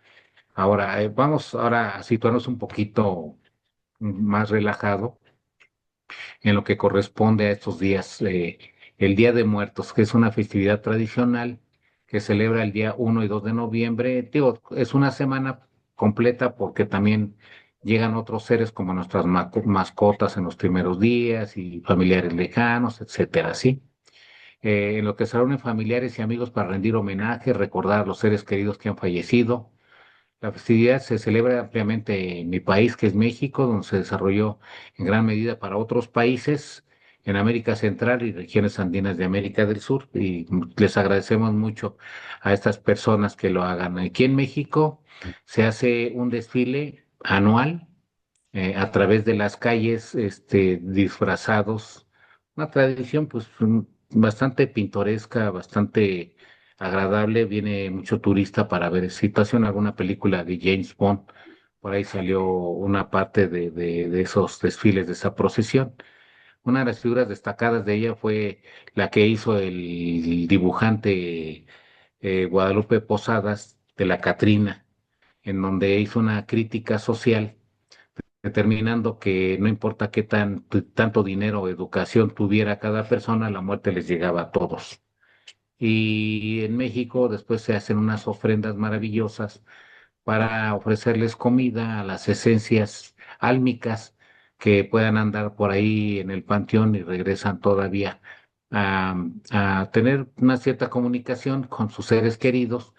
Ahora, vamos ahora a situarnos un poquito más relajado en lo que corresponde a estos días. El Día de Muertos, que es una festividad tradicional que celebra el día 1 y 2 de noviembre. Digo, es una semana completa porque también llegan otros seres como nuestras mascotas en los primeros días y familiares lejanos, etcétera, ¿sí? En lo que se reúnen familiares y amigos para rendir homenaje, recordar a los seres queridos que han fallecido. La festividad se celebra ampliamente en mi país, que es México, donde se desarrolló en gran medida para otros países en América Central y regiones andinas de América del Sur. Y les agradecemos mucho a estas personas que lo hagan. Aquí en México se hace un desfile anual a través de las calles, disfrazados. Una tradición, pues, bastante pintoresca, bastante agradable. Viene mucho turista para ver situación, alguna película de James Bond. Por ahí salió una parte de esos desfiles, de esa procesión. Una de las figuras destacadas de ella fue la que hizo el dibujante Guadalupe Posadas de la Catrina, en donde hizo una crítica social determinando que no importa qué tanto dinero o educación tuviera cada persona, la muerte les llegaba a todos. Y en México después se hacen unas ofrendas maravillosas para ofrecerles comida a las esencias álmicas que puedan andar por ahí en el panteón y regresan todavía a tener una cierta comunicación con sus seres queridos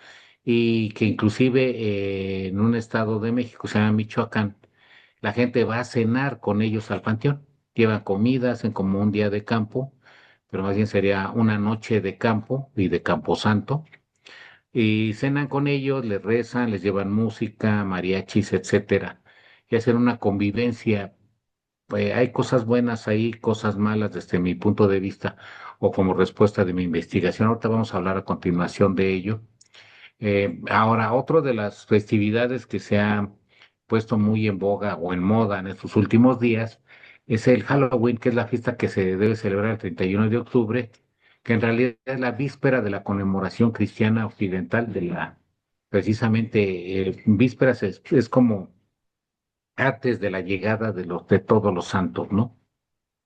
y que inclusive en un estado de México, se llama Michoacán, la gente va a cenar con ellos al panteón. Llevan comida, hacen como un día de campo, pero más bien sería una noche de campo y de camposanto. Y cenan con ellos, les rezan, les llevan música, mariachis, etcétera. Y hacen una convivencia. Hay cosas buenas ahí, cosas malas desde mi punto de vista o como respuesta de mi investigación. Ahorita vamos a hablar a continuación de ello. Ahora, otro de las festividades que se ha puesto muy en boga o en moda en estos últimos días es el Halloween, que es la fiesta que se debe celebrar el 31 de octubre, que en realidad es la víspera de la conmemoración cristiana occidental precisamente, vísperas es como antes de la llegada de todos los santos, ¿no?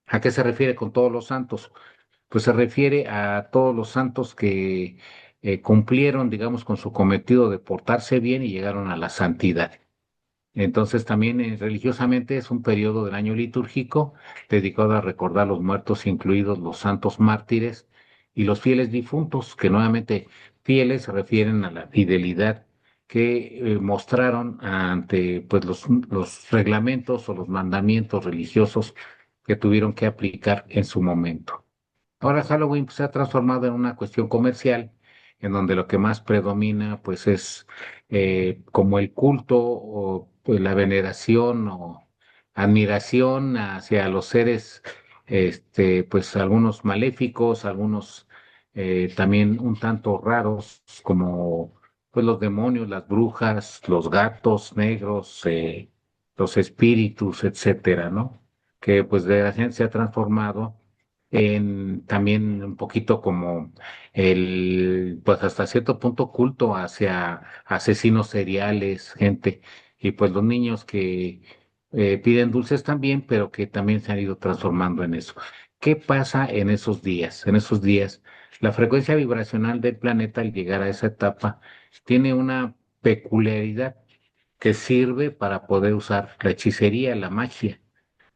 ¿A qué se refiere con todos los santos? Pues se refiere a todos los santos que cumplieron, digamos, con su cometido de portarse bien y llegaron a la santidad. Entonces también religiosamente es un periodo del año litúrgico dedicado a recordar los muertos, incluidos los santos mártires y los fieles difuntos, que nuevamente fieles se refieren a la fidelidad que mostraron ante pues, los reglamentos o los mandamientos religiosos que tuvieron que aplicar en su momento. Ahora Halloween pues, se ha transformado en una cuestión comercial, en donde lo que más predomina pues es como el culto o pues, la veneración o admiración hacia los seres, pues algunos maléficos, algunos también un tanto raros, como pues los demonios, las brujas, los gatos negros, los espíritus, etcétera, ¿no? Que pues de la gente se ha transformado en también un poquito como pues hasta cierto punto culto hacia asesinos seriales, gente, y pues los niños que piden dulces también, pero que también se han ido transformando en eso. ¿Qué pasa en esos días? En esos días, la frecuencia vibracional del planeta al llegar a esa etapa tiene una peculiaridad que sirve para poder usar la hechicería, la magia.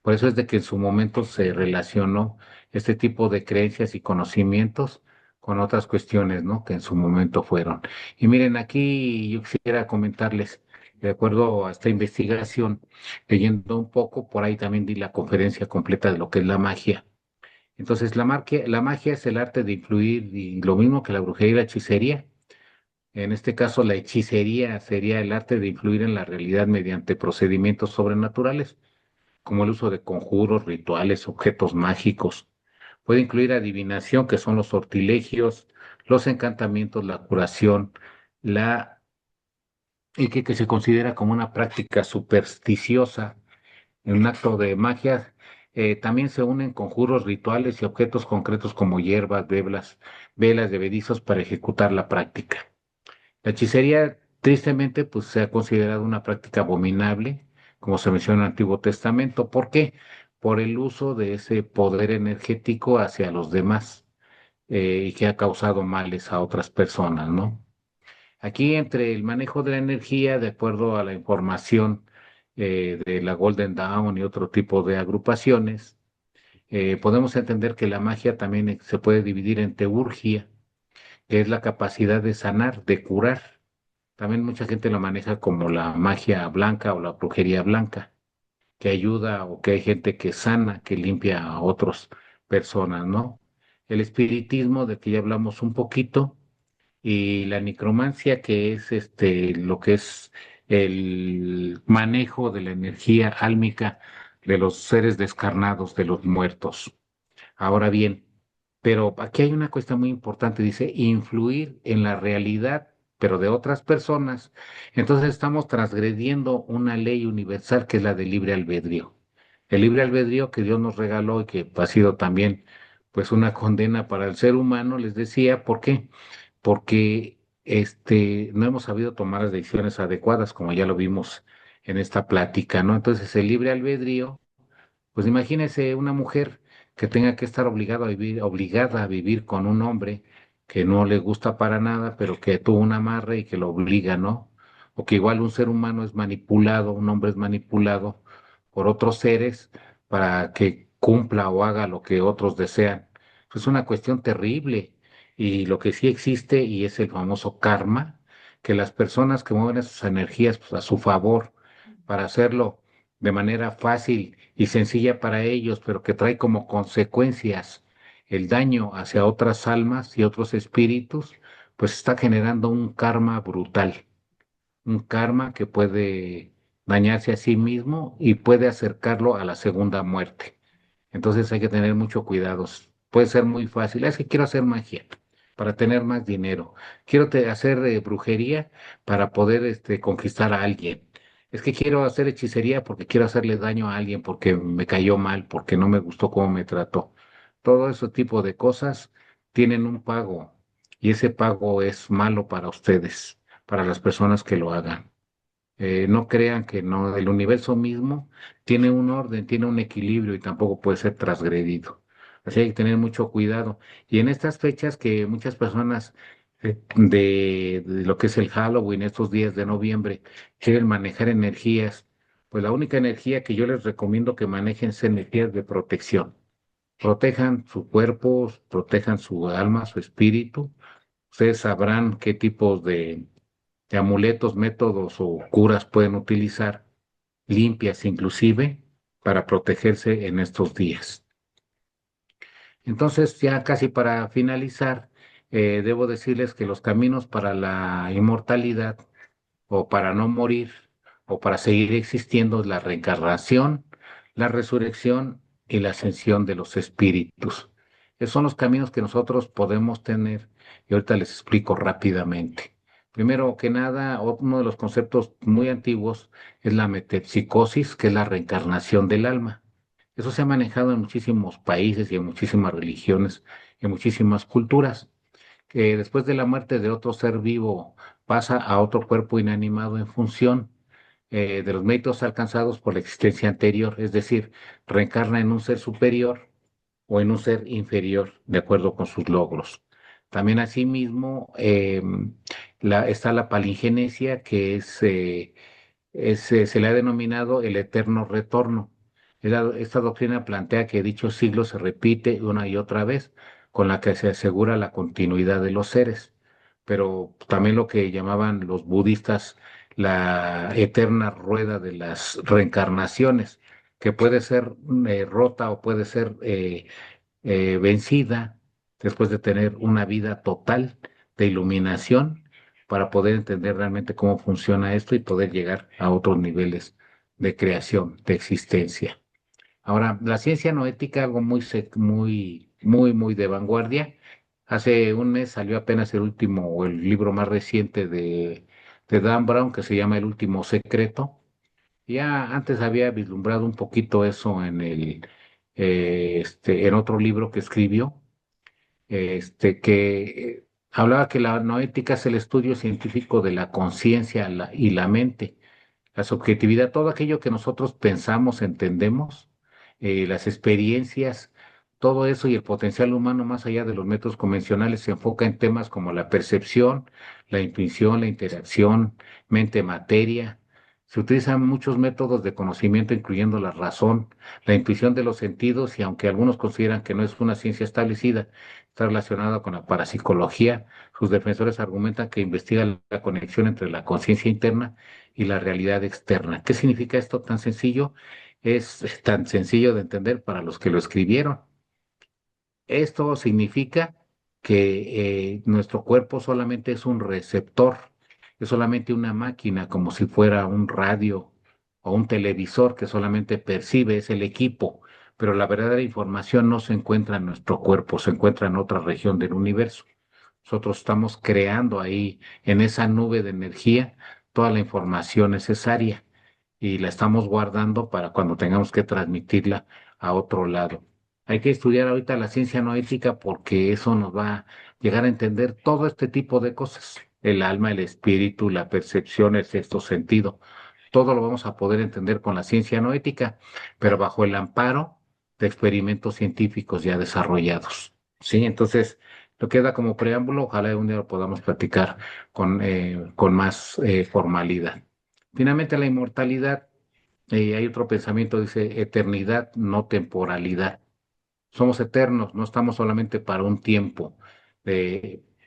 Por eso es de que en su momento se relacionó este tipo de creencias y conocimientos con otras cuestiones, ¿no? Que en su momento fueron. Y miren, aquí yo quisiera comentarles, de acuerdo a esta investigación, leyendo un poco, por ahí también di la conferencia completa de lo que es la magia. Entonces, la magia es el arte de influir y lo mismo que la brujería y la hechicería. En este caso, la hechicería sería el arte de influir en la realidad mediante procedimientos sobrenaturales como el uso de conjuros, rituales, objetos mágicos. Puede incluir adivinación, que son los sortilegios, los encantamientos, la curación, la y que se considera como una práctica supersticiosa, un acto de magia También se unen conjuros rituales y objetos concretos como hierbas, velas de bebedizos para ejecutar la práctica. La hechicería, tristemente, pues se ha considerado una práctica abominable, como se menciona en el Antiguo Testamento. ¿Por qué? Por el uso de ese poder energético hacia los demás, y que ha causado males a otras personas, ¿no? Aquí entre el manejo de la energía, de acuerdo a la información de la Golden Dawn y otro tipo de agrupaciones, podemos entender que la magia también se puede dividir en teurgia, que es la capacidad de sanar, de curar. También mucha gente lo maneja como la magia blanca o la brujería blanca, que ayuda o que hay gente que sana, que limpia a otras personas, ¿no? El espiritismo, de que ya hablamos un poquito, y la necromancia, que es lo que es el manejo de la energía álmica de los seres descarnados, de los muertos. Ahora bien, pero aquí hay una cuestión muy importante, dice, influir en la realidad, pero de otras personas. Entonces estamos transgrediendo una ley universal que es la del libre albedrío. El libre albedrío que Dios nos regaló y que ha sido también pues una condena para el ser humano, les decía, ¿por qué? Porque no hemos sabido tomar las decisiones adecuadas, como ya lo vimos en esta plática, ¿no? Entonces el libre albedrío, pues imagínese una mujer que tenga que estar obligada a vivir con un hombre que no le gusta para nada, pero que tuvo un amarre y que lo obliga, ¿no? O que igual un ser humano es manipulado, un hombre es manipulado por otros seres para que cumpla o haga lo que otros desean. Es una cuestión terrible. Y lo que sí existe, y es el famoso karma, que las personas que mueven sus energías pues, a su favor para hacerlo de manera fácil y sencilla para ellos, pero que trae como consecuencias el daño hacia otras almas y otros espíritus, pues está generando un karma brutal, un karma que puede dañarse a sí mismo y puede acercarlo a la segunda muerte. Entonces hay que tener mucho cuidado. Puede ser muy fácil. Es que quiero hacer magia para tener más dinero. Quiero hacer brujería para poder conquistar a alguien. Es que quiero hacer hechicería porque quiero hacerle daño a alguien, porque me cayó mal, porque no me gustó cómo me trató. Todo ese tipo de cosas tienen un pago y ese pago es malo para ustedes, para las personas que lo hagan. No crean que no, el universo mismo tiene un orden, tiene un equilibrio y tampoco puede ser transgredido. Así hay que tener mucho cuidado. Y en estas fechas que muchas personas de lo que es el Halloween, estos días de noviembre, quieren manejar energías, pues la única energía que yo les recomiendo que manejen es energías de protección. Protejan su cuerpo, protejan su alma, su espíritu. Ustedes sabrán qué tipos de amuletos, métodos o curas pueden utilizar, limpias inclusive, para protegerse en estos días. Entonces, ya casi para finalizar, debo decirles que los caminos para la inmortalidad o para no morir o para seguir existiendo es la reencarnación, la resurrección y la ascensión de los espíritus. Esos son los caminos que nosotros podemos tener y ahorita les explico rápidamente. Primero que nada, uno de los conceptos muy antiguos es la metempsicosis, que es la reencarnación del alma. Eso se ha manejado en muchísimos países y en muchísimas religiones y en muchísimas culturas, que después de la muerte de otro ser vivo pasa a otro cuerpo inanimado en función de los méritos alcanzados por la existencia anterior, es decir, reencarna en un ser superior o en un ser inferior de acuerdo con sus logros. También asimismo está la palingenesia, que se le ha denominado el eterno retorno. Esta doctrina plantea que dicho ciclo se repite una y otra vez, con la que se asegura la continuidad de los seres. Pero también lo que llamaban los budistas la eterna rueda de las reencarnaciones, que puede ser rota o puede ser vencida después de tener una vida total de iluminación para poder entender realmente cómo funciona esto y poder llegar a otros niveles de creación, de existencia. Ahora, la ciencia noética, algo muy de vanguardia. Hace un mes salió apenas el último, o el libro más reciente de Dan Brown, que se llama El último secreto. Ya antes había vislumbrado un poquito eso en otro libro que escribió, que hablaba que la noética es el estudio científico de la conciencia y la mente, la subjetividad, todo aquello que nosotros pensamos, entendemos, las experiencias, todo eso y el potencial humano más allá de los métodos convencionales se enfoca en temas como la percepción, la intuición, la interacción, mente-materia. Se utilizan muchos métodos de conocimiento, incluyendo la razón, la intuición de los sentidos, y aunque algunos consideran que no es una ciencia establecida, está relacionada con la parapsicología. Sus defensores argumentan que investiga la conexión entre la conciencia interna y la realidad externa. ¿Qué significa esto tan sencillo? Es tan sencillo de entender para los que lo escribieron. Esto significa que nuestro cuerpo solamente es un receptor, es solamente una máquina, como si fuera un radio o un televisor que solamente percibe, es el equipo, pero la verdadera información no se encuentra en nuestro cuerpo, se encuentra en otra región del universo. Nosotros estamos creando ahí, en esa nube de energía, toda la información necesaria y la estamos guardando para cuando tengamos que transmitirla a otro lado. Hay que estudiar ahorita la ciencia noética porque eso nos va a llegar a entender todo este tipo de cosas. El alma, el espíritu, la percepción, el sexto sentido. Todo lo vamos a poder entender con la ciencia noética, pero bajo el amparo de experimentos científicos ya desarrollados. Sí, entonces, lo queda como preámbulo. Ojalá un día lo podamos platicar con más formalidad. Finalmente, la inmortalidad, hay otro pensamiento, dice eternidad, no temporalidad. Somos eternos, no estamos solamente para un tiempo.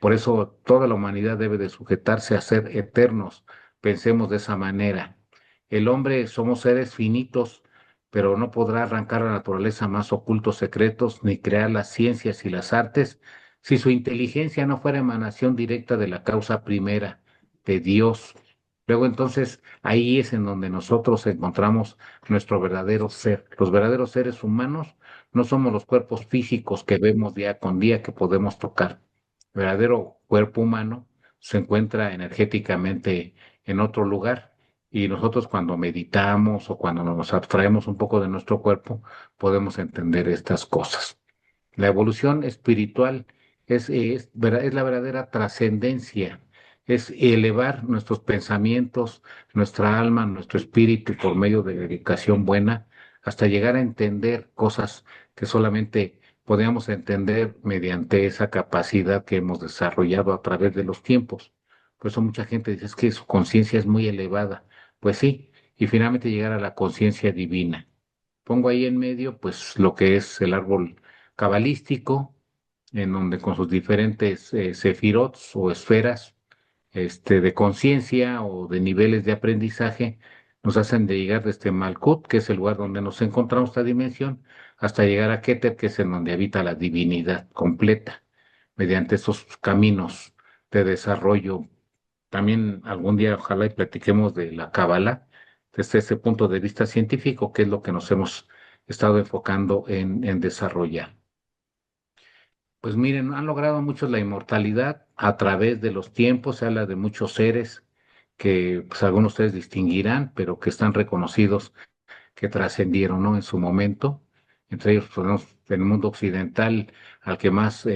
Por eso toda la humanidad debe de sujetarse a ser eternos. Pensemos de esa manera. El hombre somos seres finitos, pero no podrá arrancar a la naturaleza más ocultos secretos ni crear las ciencias y las artes si su inteligencia no fuera emanación directa de la causa primera, de Dios. Luego entonces ahí es en donde nosotros encontramos nuestro verdadero ser. Los verdaderos seres humanos no somos los cuerpos físicos que vemos día con día que podemos tocar. El verdadero cuerpo humano se encuentra energéticamente en otro lugar y nosotros cuando meditamos o cuando nos abstraemos un poco de nuestro cuerpo podemos entender estas cosas. La evolución espiritual es la verdadera trascendencia, es elevar nuestros pensamientos, nuestra alma, nuestro espíritu por medio de dedicación buena, hasta llegar a entender cosas que solamente podíamos entender mediante esa capacidad que hemos desarrollado a través de los tiempos. Por eso mucha gente dice es que su conciencia es muy elevada. Pues sí, y finalmente llegar a la conciencia divina. Pongo ahí en medio, pues, lo que es el árbol cabalístico, en donde con sus diferentes sefirots o esferas de conciencia o de niveles de aprendizaje, nos hacen de llegar desde Malkut, que es el lugar donde nos encontramos esta dimensión, hasta llegar a Keter, que es en donde habita la divinidad completa, mediante esos caminos de desarrollo. También algún día ojalá y platiquemos de la Cábala desde ese punto de vista científico, que es lo que nos hemos estado enfocando en desarrollar. Pues miren, han logrado muchos la inmortalidad a través de los tiempos. Se habla de muchos seres que pues algunos de ustedes distinguirán, pero que están reconocidos, que trascendieron, ¿no? En su momento. Entre ellos, pues, tenemos en el mundo occidental, al que más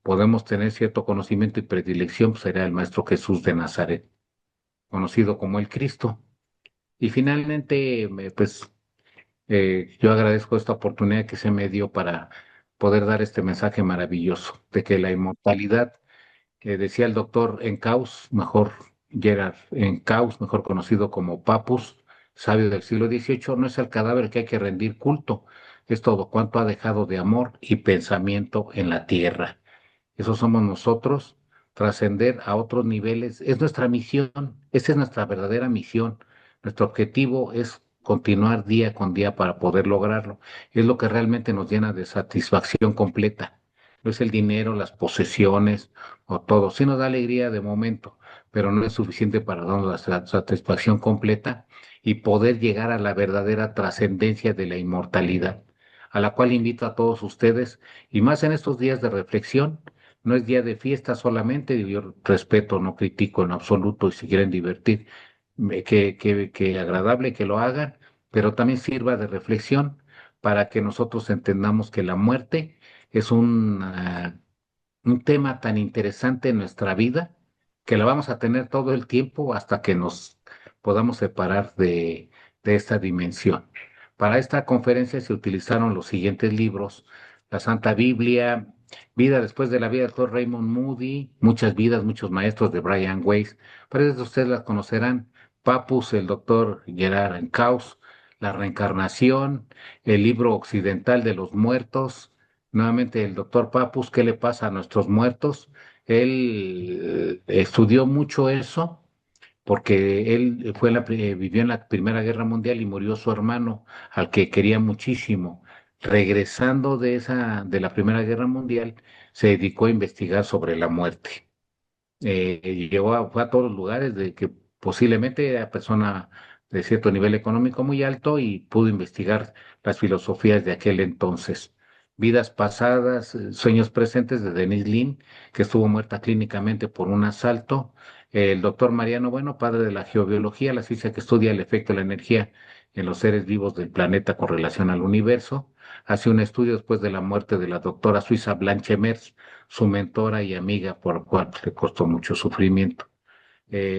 podemos tener cierto conocimiento y predilección, pues será el Maestro Jesús de Nazaret, conocido como el Cristo. Y finalmente, pues yo agradezco esta oportunidad que se me dio para poder dar este mensaje maravilloso de que la inmortalidad, que decía el doctor Encaus, mejor Gerard Encaus, mejor conocido como Papus, sabio del siglo XVIII, no es el cadáver que hay que rendir culto, es todo cuanto ha dejado de amor y pensamiento en la tierra. Eso somos nosotros, trascender a otros niveles, es nuestra misión, esa es nuestra verdadera misión. Nuestro objetivo es continuar día con día para poder lograrlo. Es lo que realmente nos llena de satisfacción completa. No es el dinero, las posesiones o todo. Sí nos da alegría de momento, pero no es suficiente para darnos la satisfacción completa y poder llegar a la verdadera trascendencia de la inmortalidad, a la cual invito a todos ustedes, y más en estos días de reflexión. No es día de fiesta solamente, yo respeto, no critico en absoluto, y si quieren divertir, que agradable que lo hagan, pero también sirva de reflexión para que nosotros entendamos que la muerte es un tema tan interesante en nuestra vida que la vamos a tener todo el tiempo hasta que nos podamos separar de esta dimensión. Para esta conferencia se utilizaron los siguientes libros: la Santa Biblia, Vida después de la vida del doctor Raymond Moody, Muchas vidas, muchos maestros de Brian Weiss. Parece que ustedes las conocerán. Papus, el doctor Gerard Encaus, La reencarnación, el libro occidental de los muertos. Nuevamente el doctor Papus, ¿qué le pasa a nuestros muertos? Él estudió mucho eso porque él vivió en la Primera Guerra Mundial y murió su hermano, al que quería muchísimo. Regresando de la Primera Guerra Mundial, se dedicó a investigar sobre la muerte. Fue a todos los lugares de que posiblemente era persona de cierto nivel económico muy alto y pudo investigar las filosofías de aquel entonces. Vidas pasadas, sueños presentes de Denise Lin, que estuvo muerta clínicamente por un asalto. El doctor Mariano Bueno, padre de la geobiología, la ciencia que estudia el efecto de la energía en los seres vivos del planeta con relación al universo, hace un estudio después de la muerte de la doctora suiza Blanche Mers, su mentora y amiga, por lo cual le costó mucho sufrimiento.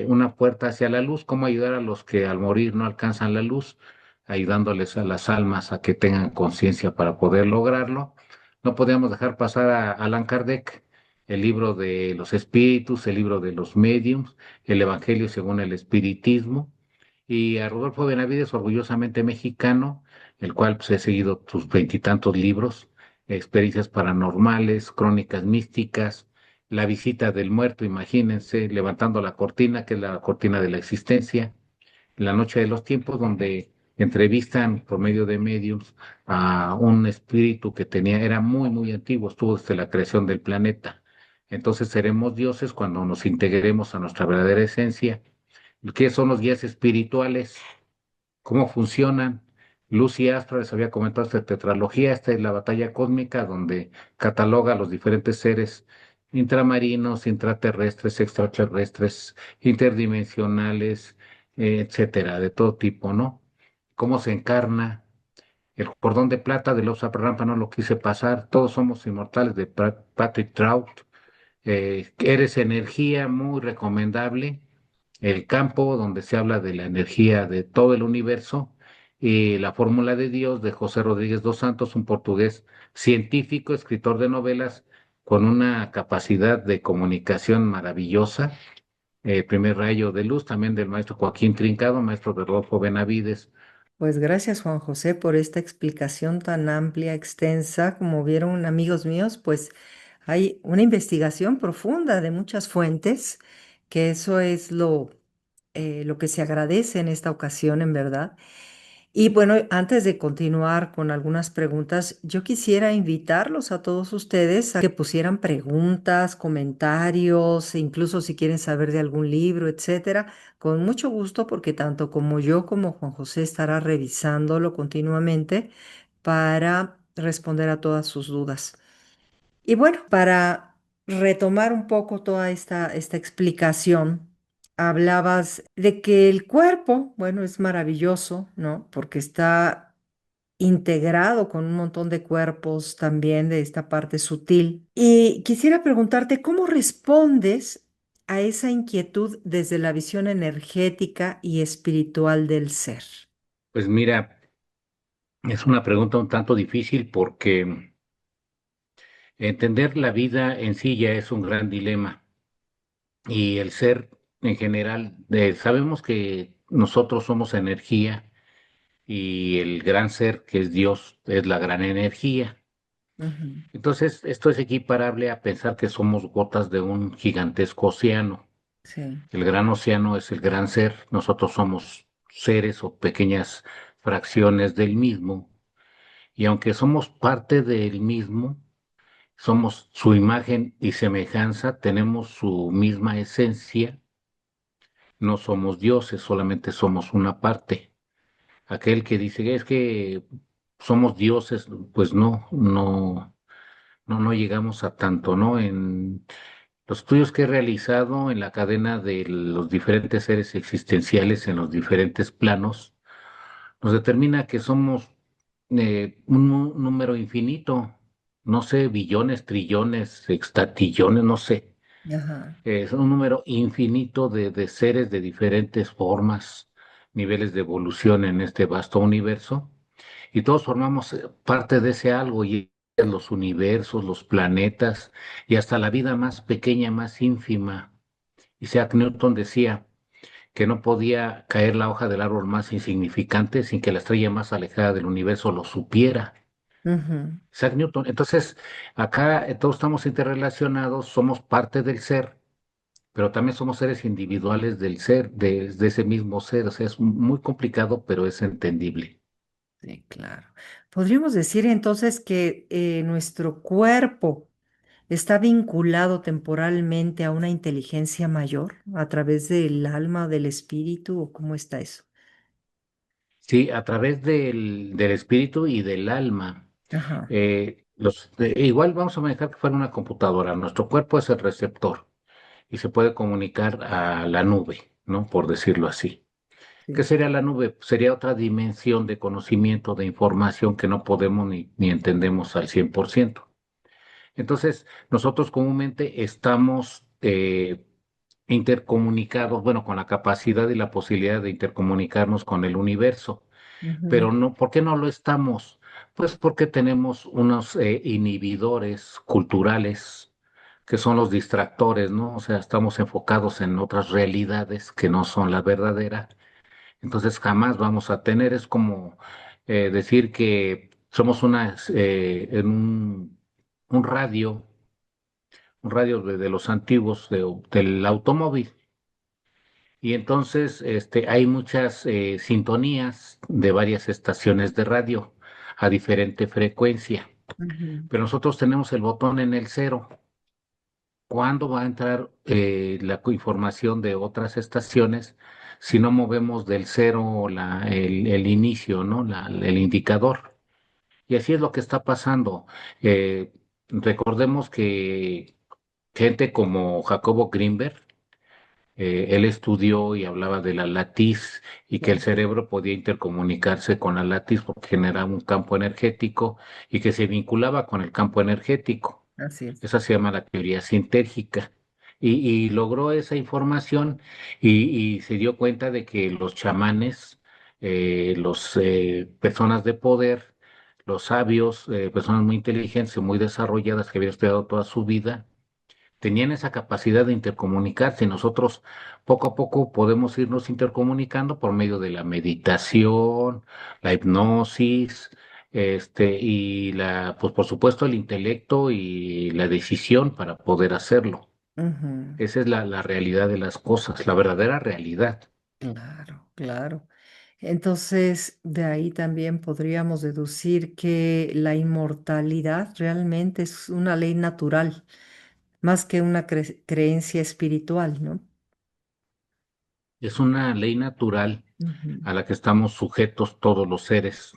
Una puerta hacia la luz, cómo ayudar a los que al morir no alcanzan la luz, ayudándoles a las almas a que tengan conciencia para poder lograrlo. No podíamos dejar pasar a Allan Kardec, el libro de los espíritus, el libro de los mediums, el Evangelio según el espiritismo, y a Rodolfo Benavides, orgullosamente mexicano, el cual pues, he seguido sus veintitantos libros: experiencias paranormales, crónicas místicas, la visita del muerto, imagínense, levantando la cortina, que es la cortina de la existencia, la noche de los tiempos, donde entrevistan por medio de mediums a un espíritu que era muy, muy antiguo, estuvo desde la creación del planeta. Entonces seremos dioses cuando nos integremos a nuestra verdadera esencia. ¿Qué son los guías espirituales? ¿Cómo funcionan? Lucy Astro les había comentado esta tetralogía. Esta es la batalla cósmica, donde cataloga a los diferentes seres intramarinos, intraterrestres, extraterrestres, interdimensionales, etcétera, de todo tipo, ¿no? ¿Cómo se encarna? El cordón de plata de los Rampa, no lo quise pasar. Todos somos inmortales, de Patrick Trout. Eres energía, muy recomendable. El campo, donde se habla de la energía de todo el universo. Y la fórmula de Dios, de José Rodríguez dos Santos, un portugués científico, escritor de novelas, con una capacidad de comunicación maravillosa. Primer rayo de luz, también del maestro Joaquín Trincado, maestro de Rodolfo Benavides. Pues gracias, Juan José, por esta explicación tan amplia, extensa. Como vieron, amigos míos, pues hay una investigación profunda de muchas fuentes, que eso es lo que se agradece en esta ocasión, en verdad. Y bueno, antes de continuar con algunas preguntas, yo quisiera invitarlos a todos ustedes a que pusieran preguntas, comentarios, e incluso si quieren saber de algún libro, etcétera, con mucho gusto, porque tanto como yo como Juan José estará revisándolo continuamente para responder a todas sus dudas. Y bueno, para retomar un poco toda esta explicación, hablabas de que el cuerpo, bueno, es maravilloso, ¿no? Porque está integrado con un montón de cuerpos también de esta parte sutil. Y quisiera preguntarte, ¿cómo respondes a esa inquietud desde la visión energética y espiritual del ser? Pues mira, es una pregunta un tanto difícil porque entender la vida en sí ya es un gran dilema. Y el ser en general, sabemos que nosotros somos energía y el gran ser que es Dios es la gran energía. Ujú. Entonces, esto es equiparable a pensar que somos gotas de un gigantesco océano. Sí. El gran océano es el gran ser, nosotros somos seres o pequeñas fracciones del mismo, y aunque somos parte del mismo, somos su imagen y semejanza, tenemos su misma esencia. No somos dioses, solamente somos una parte. Aquel que dice es que somos dioses, pues no llegamos a tanto, ¿no? En los estudios que he realizado en la cadena de los diferentes seres existenciales en los diferentes planos, nos determina que somos un número infinito, no sé, billones, trillones, sextatillones, no sé. Ajá. Es un número infinito de seres de diferentes formas, niveles de evolución en este vasto universo, y todos formamos parte de ese algo, y los universos, los planetas, y hasta la vida más pequeña, más ínfima. Isaac Newton decía que no podía caer la hoja del árbol más insignificante sin que la estrella más alejada del universo lo supiera. Ujú. Isaac Newton. Entonces, acá todos estamos interrelacionados, somos parte del ser, pero también somos seres individuales del ser, de ese mismo ser. O sea, es muy complicado, pero es entendible. Sí, claro. Podríamos decir entonces que nuestro cuerpo está vinculado temporalmente a una inteligencia mayor a través del alma, del espíritu, ¿o cómo está eso? Sí, a través del espíritu y del alma. Ajá, Igual vamos a manejar que fuera una computadora. Nuestro cuerpo es el receptor y se puede comunicar a la nube, ¿no? Por decirlo así. ¿Qué sí. sería la nube? Pues sería otra dimensión de conocimiento, de información que no podemos ni entendemos al 100%. Entonces, nosotros comúnmente estamos intercomunicados, bueno, con la capacidad y la posibilidad de intercomunicarnos con el universo, Ujú, pero no, ¿por qué no lo estamos? Pues porque tenemos unos inhibidores culturales que son los distractores, ¿no? O sea, estamos enfocados en otras realidades que no son la verdadera, entonces jamás vamos a tener, es como decir que somos en un radio de los antiguos del automóvil. Y entonces hay muchas sintonías de varias estaciones de radio a diferente frecuencia. ujú, Pero nosotros tenemos el botón en el cero. ¿Cuándo va a entrar información de otras estaciones si no movemos del cero el inicio, ¿no? El indicador. Y así es lo que está pasando. Recordemos que gente como Jacobo Grinberg, él estudió y hablaba de la latiz y que el sí, cerebro podía intercomunicarse con la latiz porque generaba un campo energético y que se vinculaba con el campo energético. así es. Esa se llama la teoría sintérgica. Y logró esa información y se dio cuenta de que los chamanes, los personas de poder, los sabios, personas muy inteligentes y muy desarrolladas que habían estudiado toda su vida, tenían esa capacidad de intercomunicarse. Y nosotros poco a poco podemos irnos intercomunicando por medio de la meditación, la hipnosis, pues por supuesto el intelecto y la decisión para poder hacerlo. Ujú, Esa es la realidad de las cosas, la verdadera realidad. claro, claro. Entonces, de ahí también podríamos deducir que la inmortalidad realmente es una ley natural, más que una creencia espiritual, ¿no? Es una ley natural Ujú, a la que estamos sujetos todos los seres,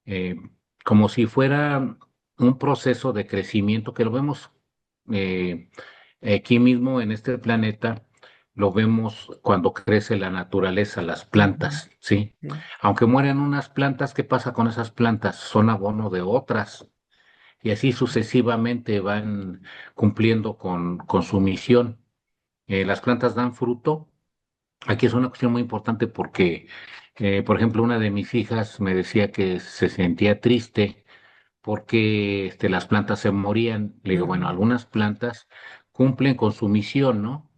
eh, como si fuera un proceso de crecimiento que lo vemos eh, aquí mismo en este planeta, lo vemos cuando crece la naturaleza, las ujú, plantas, ¿sí? sí, Aunque mueren unas plantas, ¿qué pasa con esas plantas? Son abono de otras y así sucesivamente van cumpliendo con su misión. Las plantas dan fruto. Aquí es una cuestión muy importante porque, por ejemplo, una de mis hijas me decía que se sentía triste porque las plantas se morían. Le digo, bueno, ujú, algunas plantas cumplen con su misión, ¿no?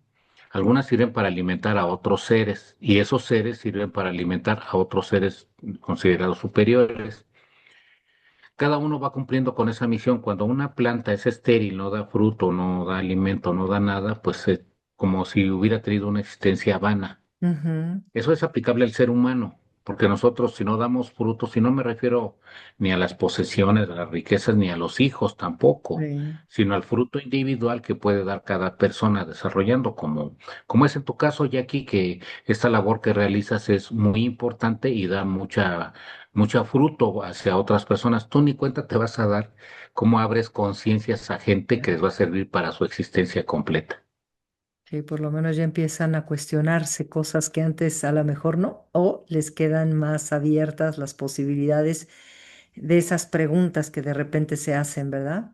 Algunas sirven para alimentar a otros seres y esos seres sirven para alimentar a otros seres considerados superiores. Cada uno va cumpliendo con esa misión. Cuando una planta es estéril, no da fruto, no da alimento, no da nada, pues es como si hubiera tenido una existencia vana. ujú, Eso es aplicable al ser humano, porque nosotros si no damos frutos, y no me refiero ni a las posesiones, a las riquezas, ni a los hijos tampoco, sí. sino al fruto individual que puede dar cada persona desarrollando, como es en tu caso, Jackie, que esta labor que realizas es muy importante y da mucha fruto hacia otras personas. Tú ni cuenta te vas a dar cómo abres conciencias a gente que les va a servir para su existencia completa. Sí, por lo menos ya empiezan a cuestionarse cosas que antes a lo mejor no, o les quedan más abiertas las posibilidades de esas preguntas que de repente se hacen, ¿verdad?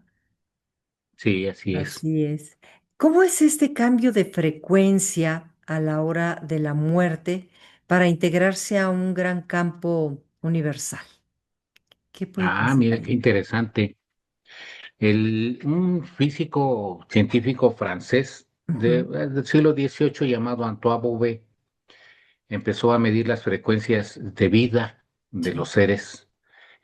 Sí, así es. Así es. ¿Cómo es este cambio de frecuencia a la hora de la muerte para integrarse a un gran campo universal? ¿Qué puede Ah, pasar mira qué ahí? interesante. Un físico científico francés Ujú, del siglo XVIII llamado Antoine Bouvet empezó a medir las frecuencias de vida de sí. los seres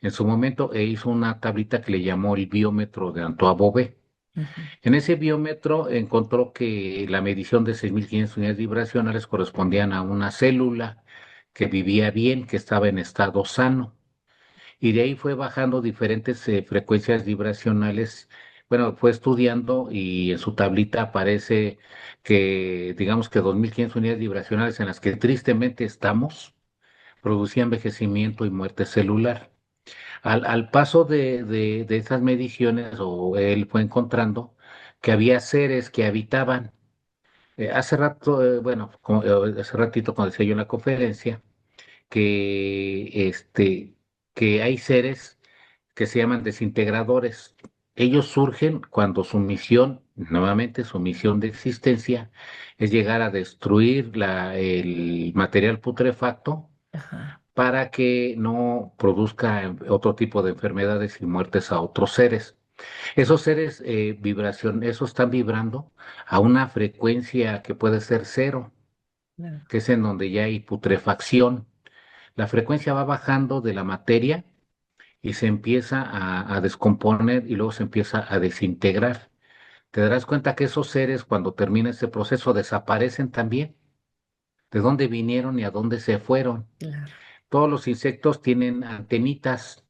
en su momento e hizo una tablita que le llamó el biómetro de Antoine Bouvet. Ujú, En ese biómetro encontró que la medición de 6.500 unidades vibracionales correspondían a una célula que vivía bien, que estaba en estado sano. Y de ahí fue bajando diferentes frecuencias vibracionales. Bueno, fue estudiando y en su tablita aparece que, digamos que 2.500 unidades vibracionales en las que tristemente estamos, producía envejecimiento y muerte celular. Al paso de esas mediciones, o él fue encontrando que había seres que habitaban. Hace rato, bueno, hace ratito cuando decía yo en la conferencia, que hay seres que se llaman desintegradores. Ellos surgen cuando su misión, nuevamente su misión de existencia, es llegar a destruir el material putrefacto ajá, para que no produzca otro tipo de enfermedades y muertes a otros seres. Esos seres esos están vibrando a una frecuencia que puede ser cero, claro. que es en donde ya hay putrefacción. La frecuencia va bajando de la materia y se empieza a descomponer y luego se empieza a desintegrar. Te darás cuenta que esos seres, cuando termina ese proceso, desaparecen también. ¿De dónde vinieron y a dónde se fueron? Claro. Todos los insectos tienen antenitas.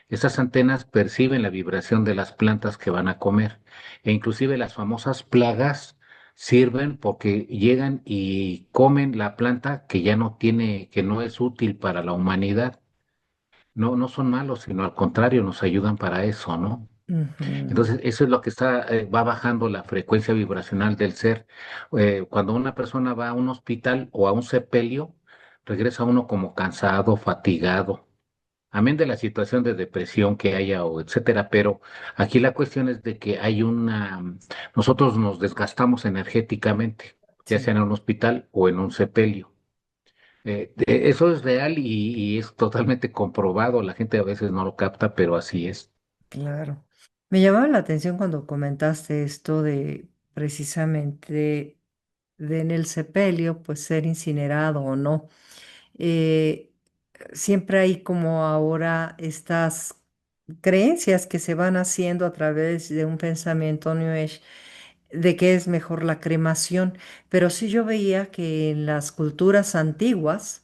Esas antenas perciben la vibración de las plantas que van a comer. E inclusive las famosas plagas sirven porque llegan y comen la planta que ya no tiene, que no es útil para la humanidad. No, no son malos, sino al contrario, nos ayudan para eso, ¿no? Ujú, Entonces, eso es lo que va bajando la frecuencia vibracional del ser. Cuando una persona va a un hospital o a un sepelio, regresa uno como cansado, fatigado, amén de la situación de depresión que haya o etcétera, pero aquí la cuestión es de que nosotros nos desgastamos energéticamente, ya sea sí. en un hospital o en un sepelio. Eso es real y es totalmente comprobado. La gente a veces no lo capta, pero así es. Claro. Me llamaba la atención cuando comentaste esto de precisamente de en el sepelio, pues ser incinerado o no. Eh, Siempre hay como ahora estas creencias que se van haciendo a través de un pensamiento New Age de que es mejor la cremación, pero sí yo veía que en las culturas antiguas,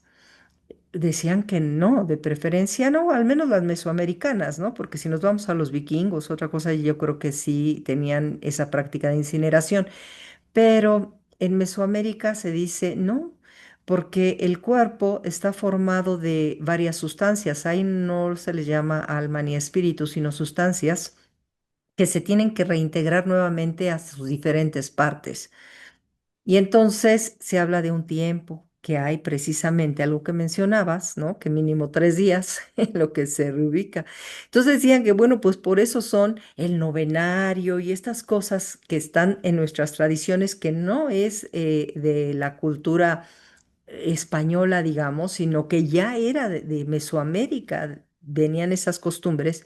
decían que no, de preferencia no, al menos las mesoamericanas, ¿no? Porque si nos vamos a los vikingos, otra cosa, yo creo que sí tenían esa práctica de incineración, pero en Mesoamérica se dice no, porque el cuerpo está formado de varias sustancias, ahí no se les llama alma ni espíritu, sino sustancias que se tienen que reintegrar nuevamente a sus diferentes partes. Y entonces se habla de un tiempo que hay precisamente algo que mencionabas, ¿no? Que mínimo 3 días en lo que se reubica. Entonces decían que, bueno, pues por eso son el novenario y estas cosas que están en nuestras tradiciones, que no es de la cultura española, digamos, sino que ya era de Mesoamérica, venían esas costumbres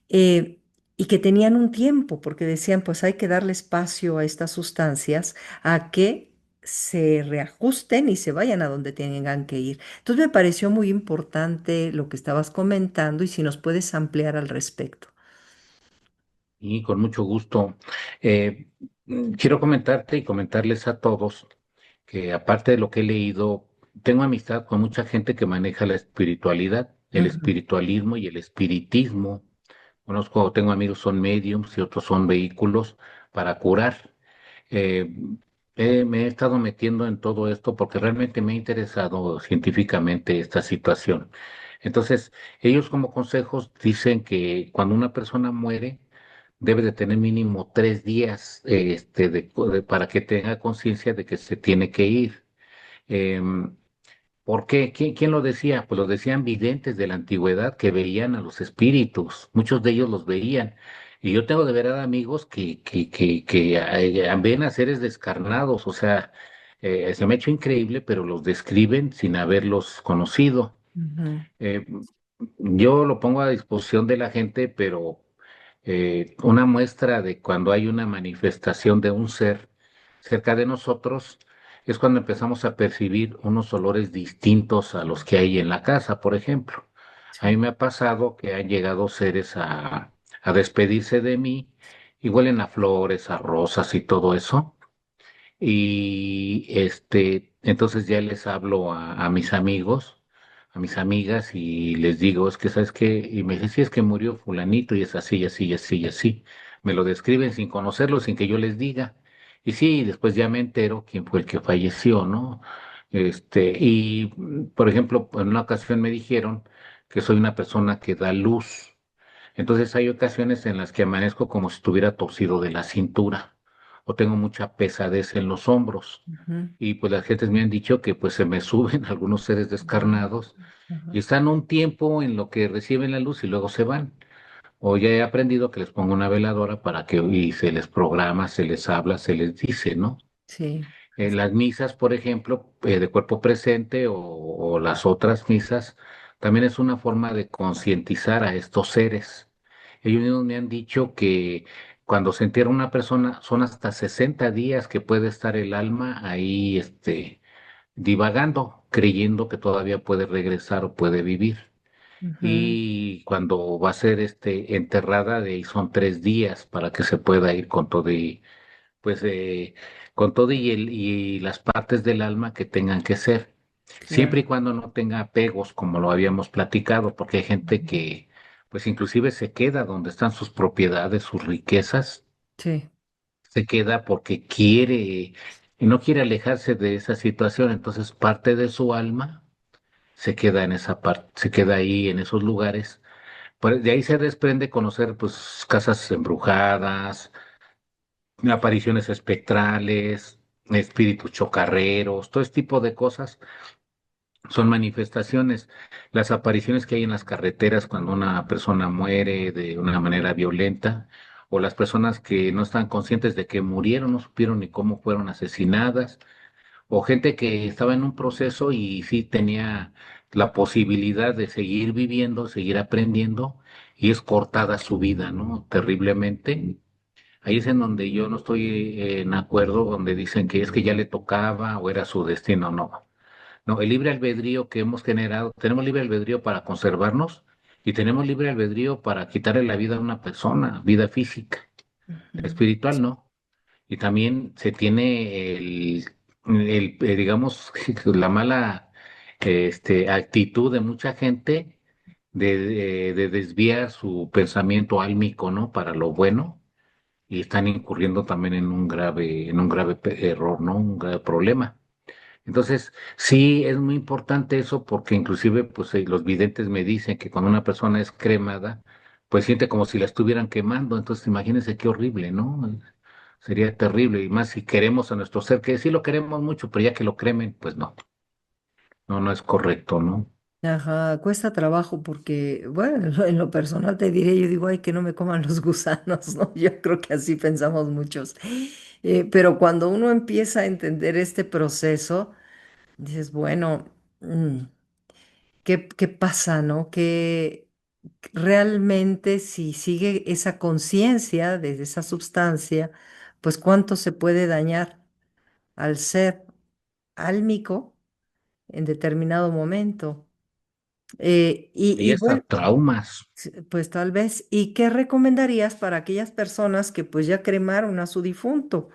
eh, y que tenían un tiempo, porque decían, pues hay que darle espacio a estas sustancias a que se reajusten y se vayan a donde tengan que ir. Entonces me pareció muy importante lo que estabas comentando y si nos puedes ampliar al respecto. Y con mucho gusto. Eh, Quiero comentarte y comentarles a todos que aparte de lo que he leído, tengo amistad con mucha gente que maneja la espiritualidad, el Ujú, espiritualismo y el espiritismo. Tengo amigos son mediums y otros son vehículos para curar. Eh, Me he estado metiendo en todo esto porque realmente me ha interesado científicamente esta situación. Entonces, ellos como consejos dicen que cuando una persona muere, debe de tener mínimo 3 días para que tenga conciencia de que se tiene que ir. Em, ¿Por qué? ¿Quién lo decía? Pues lo decían videntes de la antigüedad que veían a los espíritus. Muchos de ellos los veían. Y yo tengo de verdad amigos que ven a seres descarnados. O sea, se me ha hecho increíble, pero los describen sin haberlos conocido. Ujú. Eh, yo lo pongo a disposición de la gente, pero una muestra de cuando hay una manifestación de un ser cerca de nosotros es cuando empezamos a percibir unos olores distintos a los que hay en la casa, por ejemplo. A mí Sí. me ha pasado que han llegado seres a despedirse de mí y huelen a flores, a rosas y todo eso. Y entonces ya les hablo a mis amigos, a mis amigas y les digo, es que, ¿sabes qué? Y me dice, sí, es que murió fulanito y es así, y así, y así, y así. Me lo describen sin conocerlo, sin que yo les diga. Y sí, después ya me entero quién fue el que falleció, ¿no? Por ejemplo, en una ocasión me dijeron que soy una persona que da luz. Entonces hay ocasiones en las que amanezco como si estuviera torcido de la cintura o tengo mucha pesadez en los hombros. Ujú. Y pues las gentes me han dicho que pues se me suben algunos seres descarnados y Ujú. están un tiempo en lo que reciben la luz y luego se van. O ya he aprendido que les pongo una veladora para que y se les programa, se les habla, se les dice, ¿no? Sí. En las misas, por ejemplo, de cuerpo presente o las otras misas, también es una forma de concientizar a estos seres. Ellos mismos me han dicho que cuando se entierra una persona son hasta 60 días que puede estar el alma ahí, divagando, creyendo que todavía puede regresar o puede vivir. Ujú. Y cuando va a ser enterrada, de ahí son 3 días para que se pueda ir con todo pues con todo y las partes del alma que tengan que ser, siempre y Claro. cuando no tenga apegos, como lo habíamos platicado, porque hay gente Ujú. que, pues inclusive se queda donde están sus propiedades, sus riquezas, Sí. se queda porque quiere y no quiere alejarse de esa situación, entonces parte de su alma se queda en esa parte, se queda ahí en esos lugares. De ahí se desprende conocer pues casas embrujadas, apariciones espectrales, espíritus chocarreros, todo ese tipo de cosas son manifestaciones. Las apariciones que hay en las carreteras cuando una persona muere de una manera violenta, o las personas que no están conscientes de que murieron, no supieron ni cómo fueron asesinadas, o gente que estaba en un proceso y sí tenía la posibilidad de seguir viviendo, seguir aprendiendo, y es cortada su vida, ¿no? Terriblemente. Ahí es en donde yo no estoy en acuerdo, donde dicen que es que ya le tocaba o era su destino. No, no, el libre albedrío que hemos generado, tenemos libre albedrío para conservarnos y tenemos libre albedrío para quitarle la vida a una persona, vida física, Ujú. espiritual no. Y también se tiene digamos, la mala actitud de mucha gente de desviar su pensamiento álmico, ¿no? Para lo bueno y están incurriendo también en un grave error, ¿no? Un grave problema. Entonces, sí, es muy importante eso porque inclusive, pues, los videntes me dicen que cuando una persona es cremada, pues siente como si la estuvieran quemando. Entonces, imagínense qué horrible, ¿no? Sería terrible. Y más si queremos a nuestro ser, que sí lo queremos mucho, pero ya que lo cremen, pues no, no, no es correcto, ¿no? Ajá, cuesta trabajo porque, bueno, en lo personal te diré, yo digo, ay, que no me coman los gusanos, ¿no? Yo creo que así pensamos muchos. Pero cuando uno empieza a entender este proceso, dices, bueno, mm, ¿qué pasa, no? Que realmente si sigue esa conciencia de esa sustancia, pues cuánto se puede dañar al ser álmico en determinado momento. Y Y bueno, hasta traumas. sí, pues tal vez. ¿Y qué recomendarías para aquellas personas que pues ya cremaron a su difunto?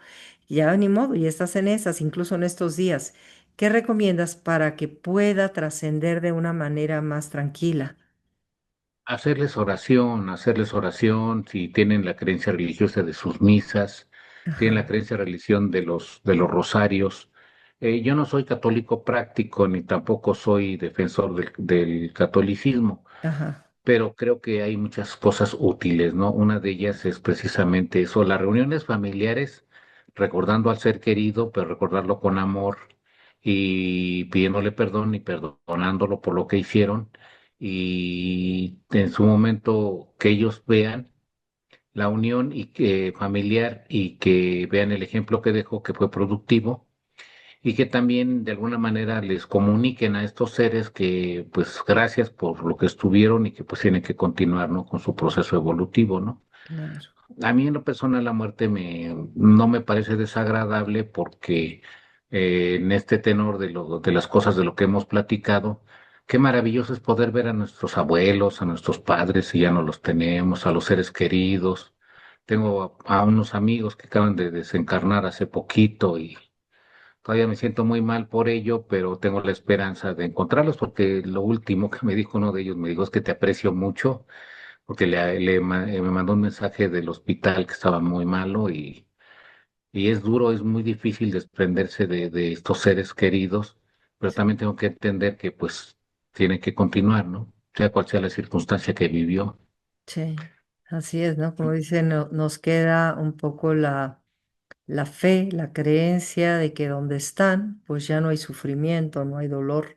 Ya ni modo, ya estás en esas, incluso en estos días. ¿Qué recomiendas para que pueda trascender de una manera más tranquila? Hacerles oración, si tienen la creencia religiosa de sus misas, tienen la Ajá, creencia religión de los rosarios. Yo no soy católico práctico ni tampoco soy defensor del catolicismo, ajá, pero creo que hay muchas cosas útiles, ¿no? Una de ellas es precisamente eso, las reuniones familiares, recordando al ser querido, pero recordarlo con amor y pidiéndole perdón y perdonándolo por lo que hicieron y en su momento que ellos vean la unión y que familiar y que vean el ejemplo que dejó que fue productivo y que también de alguna manera les comuniquen a estos seres que pues gracias por lo que estuvieron y que pues tienen que continuar, ¿no? Con su proceso evolutivo, ¿no? Claro, A mí en lo personal la muerte no me parece desagradable porque en este tenor de las cosas de lo que hemos platicado, qué maravilloso es poder ver a nuestros abuelos, a nuestros padres, si ya no los tenemos, a los seres queridos. Tengo a unos amigos que acaban de desencarnar hace poquito y todavía me siento muy mal por ello, pero tengo la esperanza de encontrarlos porque lo último que me dijo uno de ellos, me dijo es que te aprecio mucho porque me mandó un mensaje del hospital que estaba muy malo y es duro, es muy difícil desprenderse de estos seres queridos, pero también tengo que entender que pues tiene que continuar, ¿no? Sea cual sea la circunstancia que vivió. sí, así es, ¿no? Como dicen, nos queda un poco la fe, la creencia de que donde están, pues ya no hay sufrimiento, no hay dolor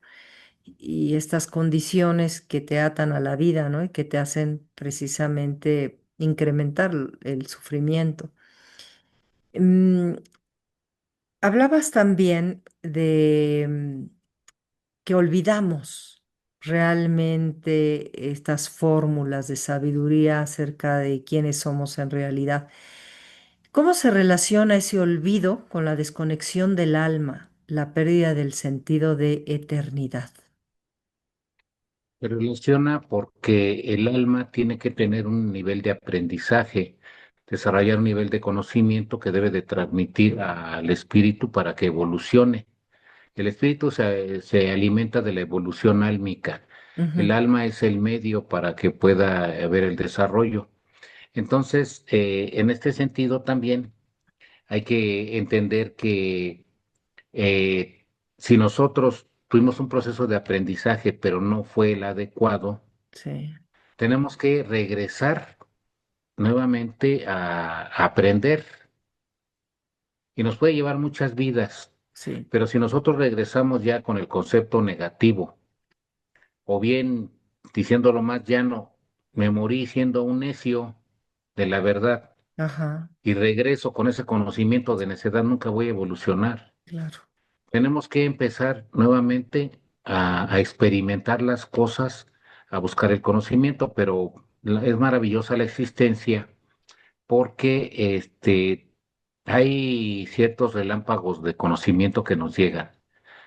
y estas condiciones que te atan a la vida, ¿no? Y que te hacen precisamente incrementar el sufrimiento. Mm, hablabas también de que olvidamos realmente estas fórmulas de sabiduría acerca de quiénes somos en realidad. ¿Cómo se relaciona ese olvido con la desconexión del alma, la pérdida del sentido de eternidad? Se relaciona porque el alma tiene que tener un nivel de aprendizaje, desarrollar un nivel de conocimiento que debe de transmitir al espíritu para que evolucione. El espíritu se alimenta de la evolución álmica. El Ujú, alma es el medio para que pueda haber el desarrollo. Entonces, en este sentido también hay que entender que eh, si nosotros tuvimos un proceso de aprendizaje, pero no fue el adecuado, sí, tenemos que regresar nuevamente a aprender y nos puede llevar muchas vidas. sí, Pero si nosotros regresamos ya con el concepto negativo, o bien diciéndolo más llano, me morí siendo un necio de la verdad ajá, y regreso con ese conocimiento de necedad, nunca voy a evolucionar. claro, Tenemos que empezar nuevamente a experimentar las cosas, a buscar el conocimiento, pero es maravillosa la existencia porque hay ciertos relámpagos de conocimiento que nos llegan,